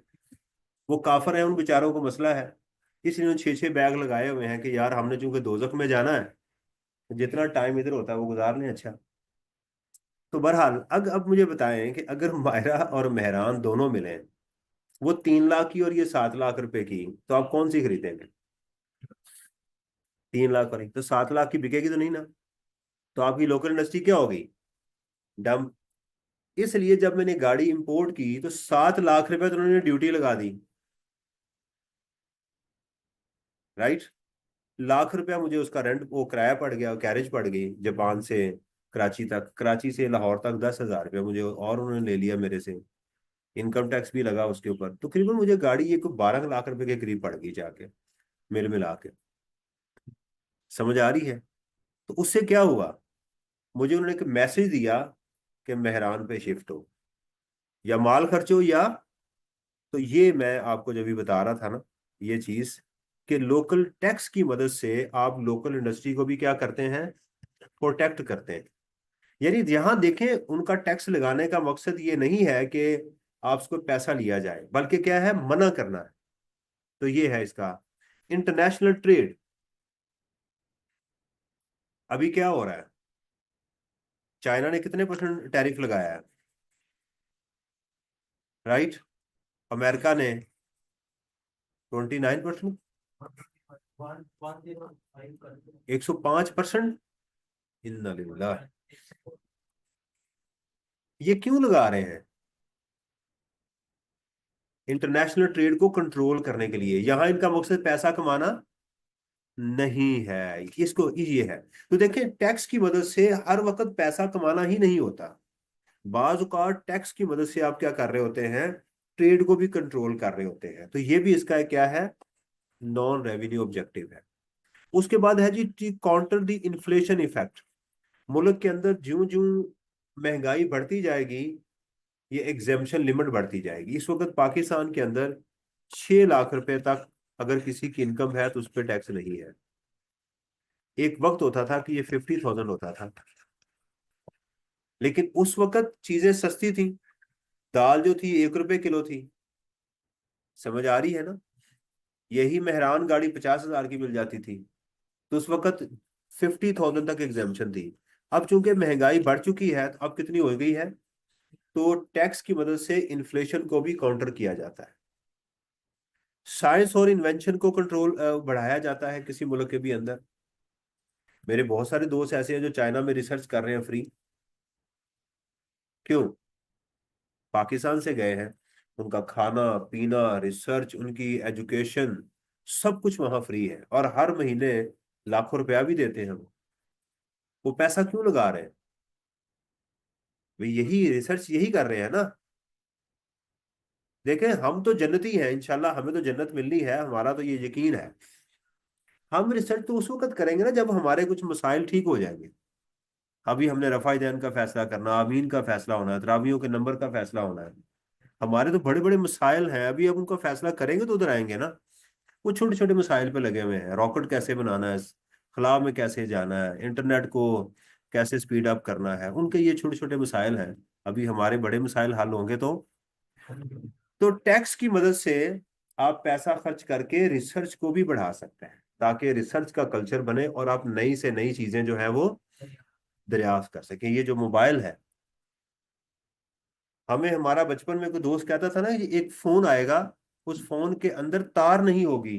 वो काफर है, उन बेचारों को मसला है। इसलिए उन्होंने 6 6 बैग लगाए हुए हैं कि यार हमने चूंकि दोजख में जाना है, तो जितना टाइम इधर होता है वो गुजार लें। अच्छा। तो बहरहाल अब मुझे बताएं कि अगर मायरा और मेहरान दोनों मिले, वो 3 लाख की और ये 7 लाख रुपए की, तो आप कौन सी खरीदेंगे? 3 लाख वाली तो 7 लाख की बिकेगी तो नहीं ना। तो आपकी लोकल इंडस्ट्री क्या होगी? डम। इसलिए जब मैंने गाड़ी इंपोर्ट की तो 7 लाख रुपए तो उन्होंने ड्यूटी लगा दी। राइट। लाख रुपया मुझे उसका रेंट वो किराया पड़ गया, कैरेज पड़ गई जापान से कराची तक, कराची से लाहौर तक 10,000 रुपया मुझे और उन्होंने ले लिया मेरे से। इनकम टैक्स भी लगा उसके ऊपर। तो करीबन मुझे गाड़ी ये को 12 लाख रुपए के करीब पड़ गई जाके, मिल मिला के। समझ आ रही है? तो उससे क्या हुआ? मुझे उन्होंने एक मैसेज दिया कि मेहरान पे शिफ्ट हो, या माल खर्चो या। तो ये मैं आपको जब भी बता रहा था ना, ये चीज कि लोकल टैक्स की मदद से आप लोकल इंडस्ट्री को भी क्या करते हैं? प्रोटेक्ट करते हैं। यानी यहां देखें, उनका टैक्स लगाने का मकसद ये नहीं है कि आपसे पैसा लिया जाए, बल्कि क्या है, मना करना है। तो ये है इसका इंटरनेशनल ट्रेड। अभी क्या हो रहा है? चाइना ने कितने परसेंट टैरिफ लगाया है? राइट। अमेरिका ने 29%। 105%। इन्ना लिल्लाह। ये क्यों लगा रहे हैं? इंटरनेशनल ट्रेड को कंट्रोल करने के लिए। यहां इनका मकसद पैसा कमाना नहीं है, इसको ये है। तो देखिए, टैक्स की मदद से हर वक्त पैसा कमाना ही नहीं होता। बाज औक़ात टैक्स की मदद से आप क्या कर रहे होते हैं, ट्रेड को भी कंट्रोल कर रहे होते हैं। तो ये भी इसका क्या है, नॉन रेवेन्यू ऑब्जेक्टिव है। उसके बाद है जी काउंटर द इन्फ्लेशन इफेक्ट। मुल्क के अंदर ज्यों ज्यों महंगाई बढ़ती जाएगी, ये एग्जेम्पशन लिमिट बढ़ती जाएगी। इस वक्त पाकिस्तान के अंदर 6 लाख रुपए तक अगर किसी की इनकम है तो उस पर टैक्स नहीं है। एक वक्त होता था कि ये 50,000 होता था, लेकिन उस वक्त चीजें सस्ती थी। दाल जो थी 1 रुपए किलो थी। समझ आ रही है ना? यही मेहरान गाड़ी 50,000 की मिल जाती थी। तो उस वक्त 50,000 तक एग्जेम्पशन थी। अब चूंकि महंगाई बढ़ चुकी है, तो अब कितनी हो गई है? तो टैक्स की मदद से इन्फ्लेशन को भी काउंटर किया जाता है। साइंस और इन्वेंशन को कंट्रोल बढ़ाया जाता है किसी मुल्क के भी अंदर। मेरे बहुत सारे दोस्त ऐसे हैं जो चाइना में रिसर्च कर रहे हैं फ्री। क्यों? पाकिस्तान से गए हैं, उनका खाना पीना, रिसर्च, उनकी एजुकेशन, सब कुछ वहां फ्री है, और हर महीने लाखों रुपया भी देते हैं वो पैसा क्यों लगा रहे हैं? वे यही रिसर्च यही कर रहे हैं ना। देखें, हम तो जन्नती हैं इंशाल्लाह, हमें तो जन्नत मिलनी है, हमारा तो ये यकीन है। हम रिसर्च तो उस वक्त करेंगे ना जब हमारे कुछ मसाइल ठीक हो जाएंगे। अभी हमने रफाई दैन का फैसला करना, आमीन का फैसला होना है, तरावियों के नंबर का फैसला होना है। हमारे तो बड़े बड़े मसाइल हैं, अभी अब उनका फैसला करेंगे तो उधर आएंगे ना। वो छोटे छोटे मसाइल पे लगे हुए हैं, रॉकेट कैसे बनाना है, खला में कैसे जाना है, इंटरनेट को कैसे स्पीड अप करना है, उनके ये छोटे छोटे मसाइल हैं। अभी हमारे बड़े मसाइल हल होंगे तो टैक्स की मदद से आप पैसा खर्च करके रिसर्च को भी बढ़ा सकते हैं, ताकि रिसर्च का कल्चर बने और आप नई से नई चीजें जो है वो दरियाफ्त कर सकें। ये जो मोबाइल है, हमें हमारा बचपन में कोई दोस्त कहता था ना, ये एक फोन आएगा, उस फोन के अंदर तार नहीं होगी,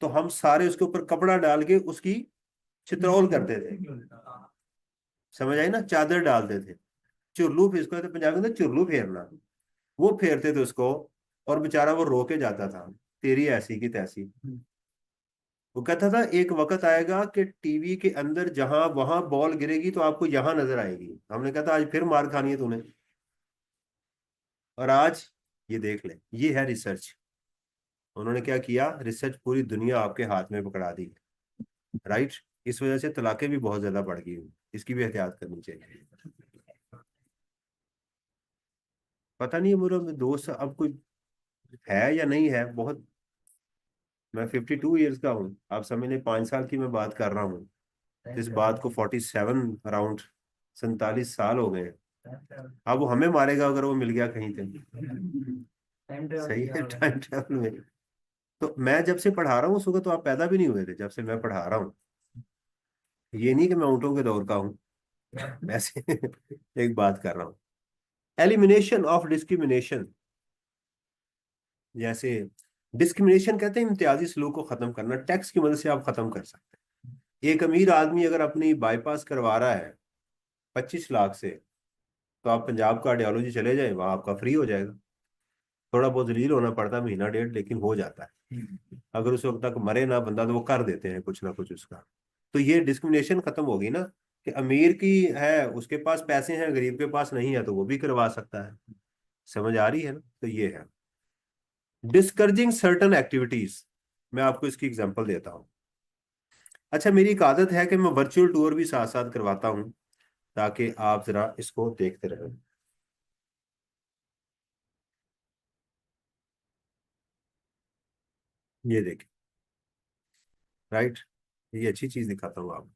तो हम सारे उसके ऊपर कपड़ा डाल के उसकी चित्रौल करते थे। समझ आई ना? चादर डालते थे, चुरलू, फिर इसको तो पंजाबी में चुरलू फेरना। वो फेरते थे उसको, और बेचारा वो रो के जाता था, तेरी ऐसी की तैसी। वो कहता था एक वक्त आएगा कि टीवी के अंदर जहां वहां बॉल गिरेगी तो आपको यहां नजर आएगी। हमने कहा था आज फिर मार खानी है तूने। और आज ये देख ले, ये है रिसर्च। उन्होंने क्या किया, रिसर्च पूरी दुनिया आपके हाथ में पकड़ा दी। राइट? इस वजह से तलाकें भी बहुत ज्यादा बढ़ गई हुई, इसकी भी एहतियात करनी चाहिए। पता नहीं है मेरे दोस्त अब कोई है या नहीं है, बहुत। मैं 52 ईयर्स का हूँ, आप समझ लें 5 साल की मैं बात कर रहा हूँ। इस बात को 47 अराउंड 47 साल हो गए। अब वो हमें मारेगा अगर वो मिल गया कहीं पे। सही है, टाइम ट्रेवल में। तो मैं जब से पढ़ा रहा हूँ, उस वक्त तो आप पैदा भी नहीं हुए थे जब से मैं पढ़ा रहा हूँ। ये नहीं कि मैं ऊँटों के दौर का हूँ, वैसे एक बात कर रहा हूँ। एलिमिनेशन ऑफ डिस्क्रिमिनेशन, जैसे डिस्क्रिमिनेशन कहते हैं इम्तियाजी सलूक को खत्म करना, टैक्स की मदद से आप खत्म कर सकते हैं। एक अमीर आदमी अगर अपनी बाईपास करवा रहा है 25 लाख से, तो आप पंजाब का आइडियोलॉजी चले जाए, वहां आपका फ्री हो जाएगा। थोड़ा बहुत जलील होना पड़ता है, महीना डेढ़, लेकिन हो जाता है। अगर उस वक्त तक मरे ना बंदा, तो वो कर देते हैं कुछ ना कुछ उसका। तो ये डिस्क्रिमिनेशन खत्म होगी ना, कि अमीर की है उसके पास पैसे हैं, गरीब के पास नहीं है, तो वो भी करवा सकता है। समझ आ रही है ना? तो ये है डिस्करेजिंग सर्टन एक्टिविटीज। मैं आपको इसकी एग्जांपल देता हूँ। अच्छा, मेरी एक आदत है कि मैं वर्चुअल टूर भी साथ साथ करवाता हूँ, ताकि आप जरा इसको देखते रहें। ये देखें। राइट? ये अच्छी चीज दिखाता हूँ आपको।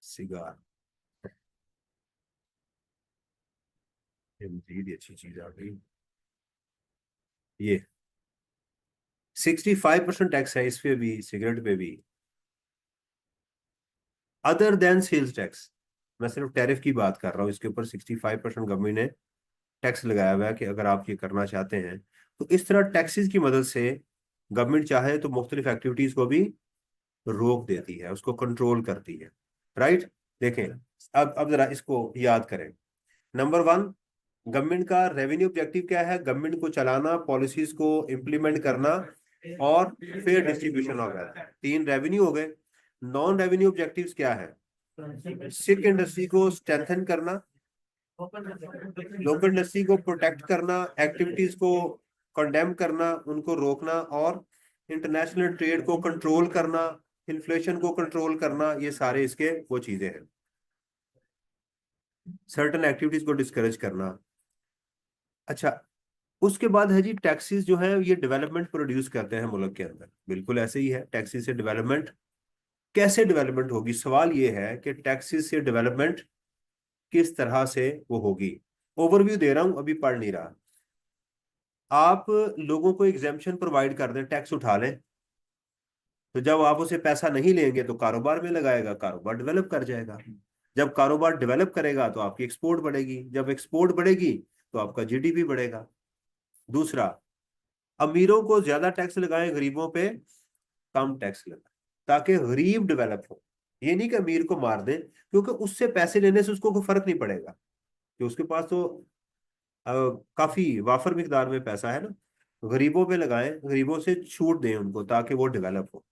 सिगार, ये मजीद ही अच्छी चीज आ गई। ये 65% टैक्स है इस पे भी, सिगरेट पे भी, अदर देन सेल्स टैक्स। मैं सिर्फ टैरिफ की बात कर रहा हूँ, इसके ऊपर 65% गवर्नमेंट ने टैक्स लगाया हुआ है कि अगर आप ये करना चाहते हैं। तो इस तरह टैक्सेस की मदद से गवर्नमेंट चाहे तो मुख्तलिफ एक्टिविटीज को भी रोक देती है, उसको कंट्रोल करती है। राइट। देखें, अब जरा इसको याद करें। नंबर वन, गवर्नमेंट का रेवेन्यू ऑब्जेक्टिव क्या है? गवर्नमेंट को चलाना, पॉलिसीज को इम्प्लीमेंट करना और फेयर डिस्ट्रीब्यूशन ऑफ वेल्थ। तीन रेवेन्यू हो गए। नॉन रेवेन्यू ऑब्जेक्टिव्स क्या है? सिक इंडस्ट्री को स्ट्रेंथन करना, लोकल इंडस्ट्री को प्रोटेक्ट करना, एक्टिविटीज को कंडेम करना, उनको रोकना, और इंटरनेशनल ट्रेड को कंट्रोल करना, इन्फ्लेशन को कंट्रोल करना। ये सारे इसके वो चीजें हैं। सर्टन एक्टिविटीज को डिस्करेज करना। अच्छा, उसके बाद है जी टैक्सेस जो है ये डेवलपमेंट प्रोड्यूस करते हैं मुल्क के अंदर। बिल्कुल ऐसे ही है, टैक्सेस से डेवलपमेंट कैसे डेवलपमेंट होगी? सवाल ये है कि टैक्सेस से डेवलपमेंट किस तरह से वो होगी। ओवरव्यू दे रहा हूं, अभी पढ़ नहीं रहा। आप लोगों को एग्जेम्पशन प्रोवाइड कर दें, टैक्स उठा लें, तो जब आप उसे पैसा नहीं लेंगे तो कारोबार में लगाएगा, कारोबार डेवलप कर जाएगा। जब कारोबार डेवलप करेगा तो आपकी एक्सपोर्ट बढ़ेगी, जब एक्सपोर्ट बढ़ेगी तो आपका जीडीपी बढ़ेगा। दूसरा, अमीरों को ज्यादा टैक्स लगाएं, गरीबों पे कम टैक्स लगाएं, ताकि गरीब डेवलप हो। ये नहीं कि अमीर को मार दें, क्योंकि उससे पैसे लेने से उसको कोई फर्क नहीं पड़ेगा, कि उसके पास तो अ, काफी वाफर मिकदार में पैसा है ना। गरीबों पे लगाएं, गरीबों से छूट दें उनको, ताकि वो डेवलप हो।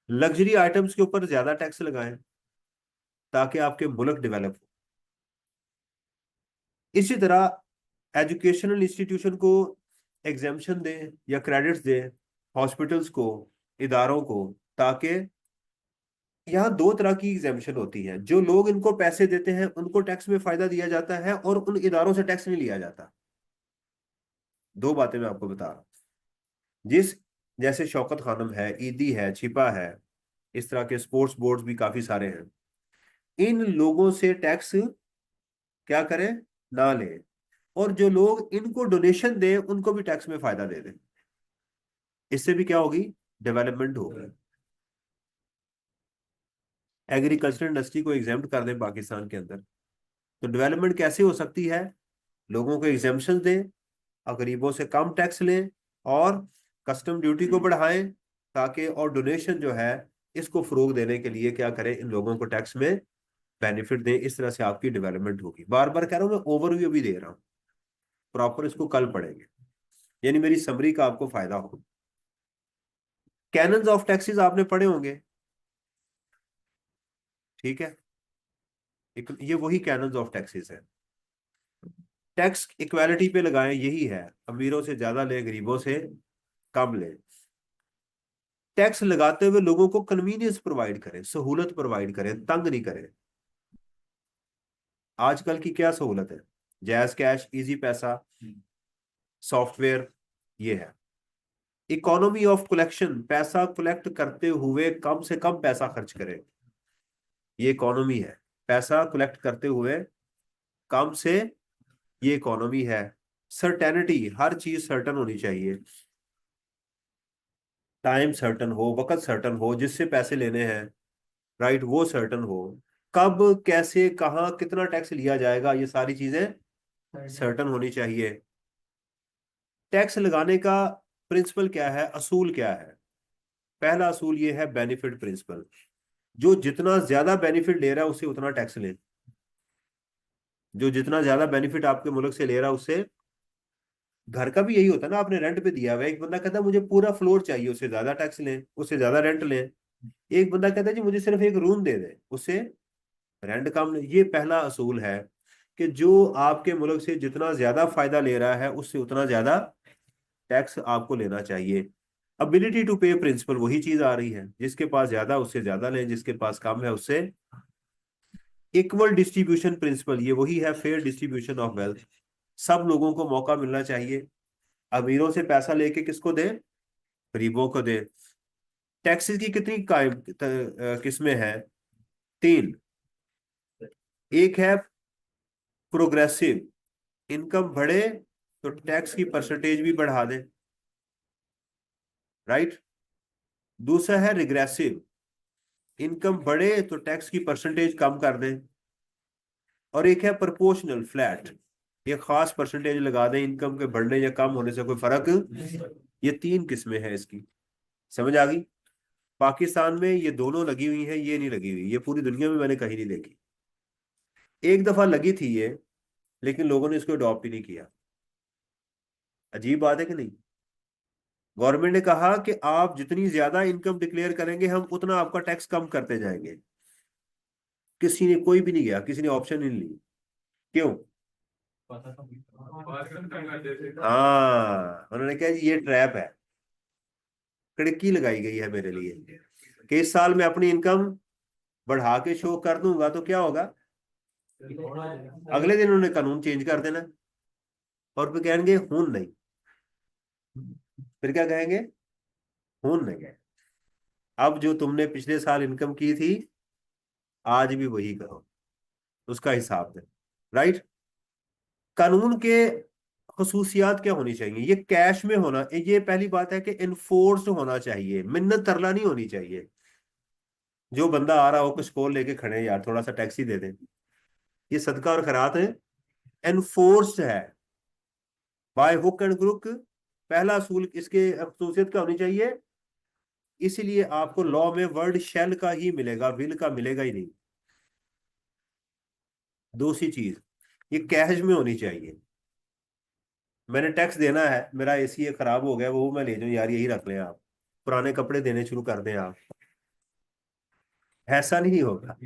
लग्जरी आइटम्स के ऊपर ज्यादा टैक्स लगाएं, ताकि आपके मुल्क डेवलप हो। इसी तरह एजुकेशनल इंस्टीट्यूशन को एग्जेम्पशन दें या क्रेडिट्स दें, हॉस्पिटल्स को, इदारों को, ताकि यहाँ दो तरह की एग्जेम्पशन होती है। जो लोग इनको पैसे देते हैं उनको टैक्स में फायदा दिया जाता है, और उन इदारों से टैक्स नहीं लिया जाता। दो बातें मैं आपको बता रहा हूँ। जिस जैसे शौकत खानम है, ईदी है, छिपा है, इस तरह के स्पोर्ट्स बोर्ड भी काफी सारे हैं। इन लोगों से टैक्स क्या करें? ना लें। और जो लोग इनको डोनेशन दें उनको भी टैक्स में फायदा दे दें। इससे भी क्या होगी? डेवलपमेंट होगी। एग्रीकल्चर इंडस्ट्री को एग्जेम्प्ट कर दें पाकिस्तान के अंदर, तो डेवलपमेंट कैसे हो सकती है? लोगों को एग्जेम्पशन दें और गरीबों से कम टैक्स लें, और कस्टम ड्यूटी को बढ़ाएं, ताकि और डोनेशन जो है इसको फरोग देने के लिए क्या करें? इन लोगों को टैक्स में बेनिफिट दें। इस तरह से आपकी डेवलपमेंट होगी। बार बार कह रहा हूं, मैं ओवरव्यू भी दे रहा हूं, प्रॉपर इसको कल पढ़ेंगे, यानी मेरी समरी का आपको फायदा हो। कैनन्स ऑफ टैक्सेस आपने पढ़े होंगे, ठीक है? ये वही कैनन्स ऑफ टैक्सेस है। टैक्स इक्वालिटी पे लगाएं, यही है, अमीरों से ज्यादा ले, गरीबों से कम ले। टैक्स लगाते हुए लोगों को कन्वीनियंस प्रोवाइड करें, सहूलत प्रोवाइड करें, तंग नहीं करें। आजकल की क्या सहूलत है? जैज कैश, इजी पैसा, सॉफ्टवेयर, ये है। इकोनॉमी ऑफ कलेक्शन, पैसा कलेक्ट करते हुए कम से कम पैसा खर्च करें, ये इकोनॉमी है। पैसा कलेक्ट करते हुए कम से, ये इकोनॉमी है। सर्टेनिटी, हर चीज सर्टन होनी चाहिए। टाइम सर्टन हो, वक्त सर्टन हो, जिससे पैसे लेने हैं, राइट, वो सर्टन हो। कब, कैसे, कहाँ, कितना टैक्स लिया जाएगा, ये सारी चीजें सर्टन होनी चाहिए। टैक्स लगाने का प्रिंसिपल क्या है, असूल क्या है? पहला असूल ये है बेनिफिट प्रिंसिपल। जो जितना ज्यादा बेनिफिट ले रहा है उससे उतना टैक्स ले। जो जितना ज्यादा बेनिफिट आपके मुल्क से ले रहा है उससे। घर का भी यही होता है ना, आपने रेंट पे दिया हुआ है, एक बंदा कहता है मुझे पूरा फ्लोर चाहिए, उससे ज्यादा टैक्स लें, उससे ज्यादा रेंट लें। एक बंदा कहता है जी मुझे सिर्फ एक रूम दे दे, उससे रेंट कम लें। ये पहला असूल है कि जो आपके मुल्क से जितना ज्यादा फायदा ले रहा है उससे उतना ज्यादा टैक्स आपको लेना चाहिए। अबिलिटी टू पे प्रिंसिपल, वही चीज आ रही है, जिसके पास ज्यादा उससे ज्यादा लें, जिसके पास कम है उससे। इक्वल डिस्ट्रीब्यूशन प्रिंसिपल, ये वही है, फेयर डिस्ट्रीब्यूशन ऑफ वेल्थ। सब लोगों को मौका मिलना चाहिए। अमीरों से पैसा लेके किसको दे? गरीबों को दे। टैक्सेस की कितनी किस्में हैं? तीन। एक है प्रोग्रेसिव, इनकम बढ़े तो टैक्स की परसेंटेज भी बढ़ा दे, राइट। दूसरा है रिग्रेसिव, इनकम बढ़े तो टैक्स की परसेंटेज कम कर दे। और एक है प्रोपोर्शनल, फ्लैट, ये खास परसेंटेज लगा दें, इनकम के बढ़ने या कम होने से कोई फर्क। ये तीन किस्में हैं इसकी, समझ आ गई? पाकिस्तान में ये दोनों लगी हुई हैं, ये नहीं लगी हुई, ये पूरी दुनिया में मैंने कहीं नहीं देखी। एक दफा लगी थी ये, लेकिन लोगों ने इसको अडॉप्ट ही नहीं किया। अजीब बात है कि नहीं। गवर्नमेंट ने कहा कि आप जितनी ज्यादा इनकम डिक्लेयर करेंगे हम उतना आपका टैक्स कम करते जाएंगे। किसी ने, कोई भी नहीं गया, किसी ने ऑप्शन ही नहीं ली। क्यों? हाँ, उन्होंने कहा जी ये ट्रैप है, कड़की लगाई गई है मेरे लिए कि इस साल मैं अपनी इनकम बढ़ा के शो कर दूंगा तो क्या होगा, अगले दिन उन्होंने कानून चेंज कर देना और फिर कहेंगे हूं नहीं। फिर क्या कहेंगे? हूं नहीं। अब जो तुमने पिछले साल इनकम की थी आज भी वही करो, उसका हिसाब दे। राइट। कानून के खसूसियात क्या होनी चाहिए? ये कैश में होना, ये पहली बात है कि इन्फोर्स्ड होना चाहिए, मिन्नत तरला नहीं होनी चाहिए। जो बंदा आ रहा हो कुछ कॉल लेके खड़े, यार थोड़ा सा टैक्सी दे दें, ये सदका और खैरात है, एनफोर्स्ड है बाय हुक एंड क्रुक। पहला असूल इसके खसूसियत क्या होनी चाहिए? इसीलिए आपको लॉ में वर्ड शैल का ही मिलेगा, विल का मिलेगा ही नहीं। दूसरी चीज, ये कैश में होनी चाहिए। मैंने टैक्स देना है, मेरा एसी ये खराब हो गया, वो मैं ले जाऊं, यार यही रख लें आप, पुराने कपड़े देने शुरू कर दें आप। ऐसा नहीं होगा।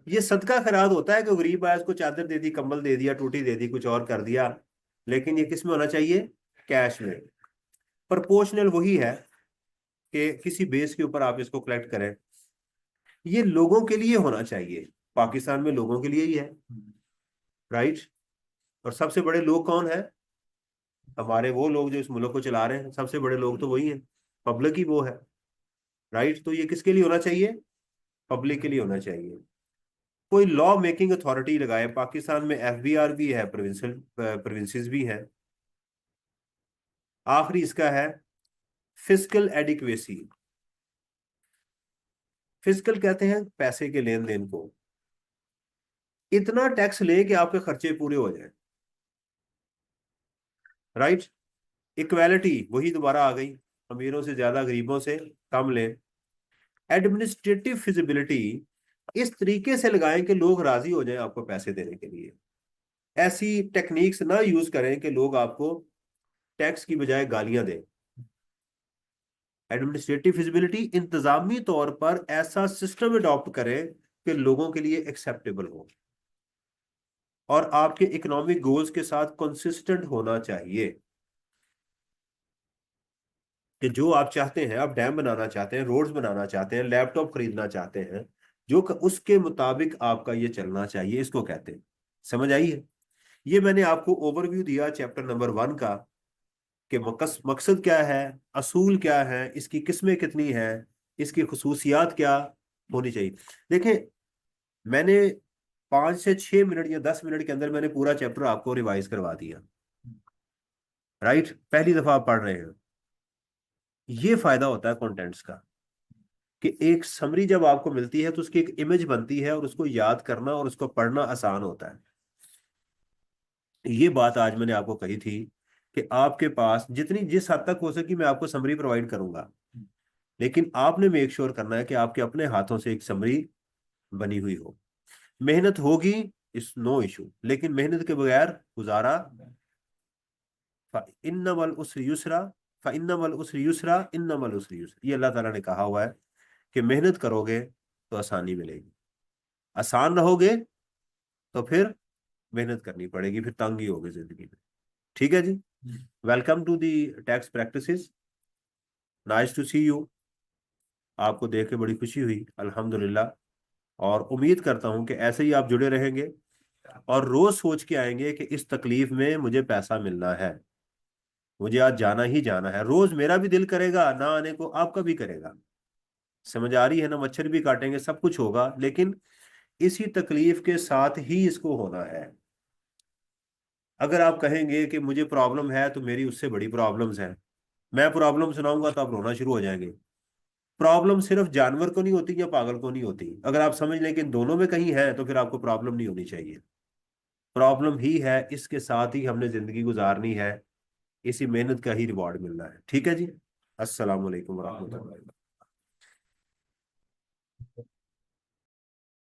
ये सदका खैरात होता है कि गरीब आया, उसको चादर दे दी, कंबल दे दिया, टूटी दे दी, कुछ और कर दिया। लेकिन ये किस में होना चाहिए? कैश में। प्रोपोर्शनल वही है कि किसी बेस के ऊपर आप इसको कलेक्ट करें। ये लोगों के लिए होना चाहिए, पाकिस्तान में लोगों के लिए ही है। राइट। और सबसे बड़े लोग कौन है? हमारे वो लोग जो इस मुल्क को चला रहे हैं, सबसे बड़े लोग तो वही हैं, पब्लिक ही वो है। राइट। तो ये किसके लिए होना चाहिए? पब्लिक के लिए होना चाहिए। कोई लॉ मेकिंग अथॉरिटी लगाए। पाकिस्तान में एफबीआर भी है, प्रोविंशियल प्रोविंसेस भी हैं। आखिरी इसका है फिस्कल एडिक्वेसी। फिस्कल कहते हैं पैसे के लेन देन को। इतना टैक्स ले कि आपके खर्चे पूरे हो जाए। राइट। इक्वालिटी वही दोबारा आ गई, अमीरों से ज्यादा गरीबों से कम ले। एडमिनिस्ट्रेटिव फिजिबिलिटी, इस तरीके से लगाएं कि लोग राजी हो जाएं आपको पैसे देने के लिए। ऐसी टेक्निक्स ना यूज करें कि लोग आपको टैक्स की बजाय गालियां दें। एडमिनिस्ट्रेटिव फिजिबिलिटी, इंतजामी तौर पर ऐसा सिस्टम अडॉप्ट करें कि लोगों के लिए एक्सेप्टेबल हो और आपके इकोनॉमिक गोल्स के साथ कंसिस्टेंट होना चाहिए। कि जो आप चाहते हैं, आप डैम बनाना चाहते हैं, रोड्स बनाना चाहते हैं, लैपटॉप खरीदना चाहते हैं, उसके मुताबिक आपका ये चलना चाहिए, इसको कहते हैं। समझ आई है? ये मैंने आपको ओवरव्यू दिया चैप्टर नंबर 1 का कि मकसद क्या है, असूल क्या है, इसकी किस्में कितनी है, इसकी खसूसियात क्या होनी चाहिए। देखें, मैंने 5 से 6 मिनट या 10 मिनट के अंदर मैंने पूरा चैप्टर आपको रिवाइज करवा दिया। राइट। पहली दफा आप पढ़ रहे हैं, ये फायदा होता है कंटेंट्स का कि एक समरी जब आपको मिलती है तो उसकी एक इमेज बनती है और उसको याद करना और उसको पढ़ना आसान होता है। ये बात आज मैंने आपको कही थी कि आपके पास जितनी जिस हद तक हो सकी मैं आपको समरी प्रोवाइड करूंगा, लेकिन आपने मेक श्योर करना है कि आपके अपने हाथों से एक समरी बनी हुई हो। मेहनत होगी, इस नो इशू, लेकिन मेहनत के बगैर गुजारा। इन्नमल उसरी युसरा, इन्नमल उसरी युसरा, इन्नमल उसरी युसरा, ये अल्लाह ताला ने कहा हुआ है कि मेहनत करोगे तो आसानी मिलेगी, आसान रहोगे तो फिर मेहनत करनी पड़ेगी, फिर तंगी होगी जिंदगी में। ठीक है जी। Welcome to the tax practices. Nice to see you. आपको देख के बड़ी खुशी हुई, अल्हम्दुलिल्लाह। और उम्मीद करता हूं कि ऐसे ही आप जुड़े रहेंगे और रोज सोच के आएंगे कि इस तकलीफ में मुझे पैसा मिलना है, मुझे आज जाना ही जाना है। रोज मेरा भी दिल करेगा ना आने को, आपका भी करेगा। समझ आ रही है ना? मच्छर भी काटेंगे, सब कुछ होगा, लेकिन इसी तकलीफ के साथ ही इसको होना है। अगर आप कहेंगे कि मुझे प्रॉब्लम है तो मेरी उससे बड़ी प्रॉब्लम्स हैं, मैं प्रॉब्लम सुनाऊंगा तो आप रोना शुरू हो जाएंगे। प्रॉब्लम सिर्फ जानवर को नहीं होती या पागल को नहीं होती। अगर आप समझ लें कि इन दोनों में कहीं है तो फिर आपको प्रॉब्लम नहीं होनी चाहिए। प्रॉब्लम ही है, इसके साथ ही हमने जिंदगी गुजारनी है, इसी मेहनत का ही रिवॉर्ड मिलना है। ठीक है जी। अस्सलाम वालेकुम वरहमतुल्लाह।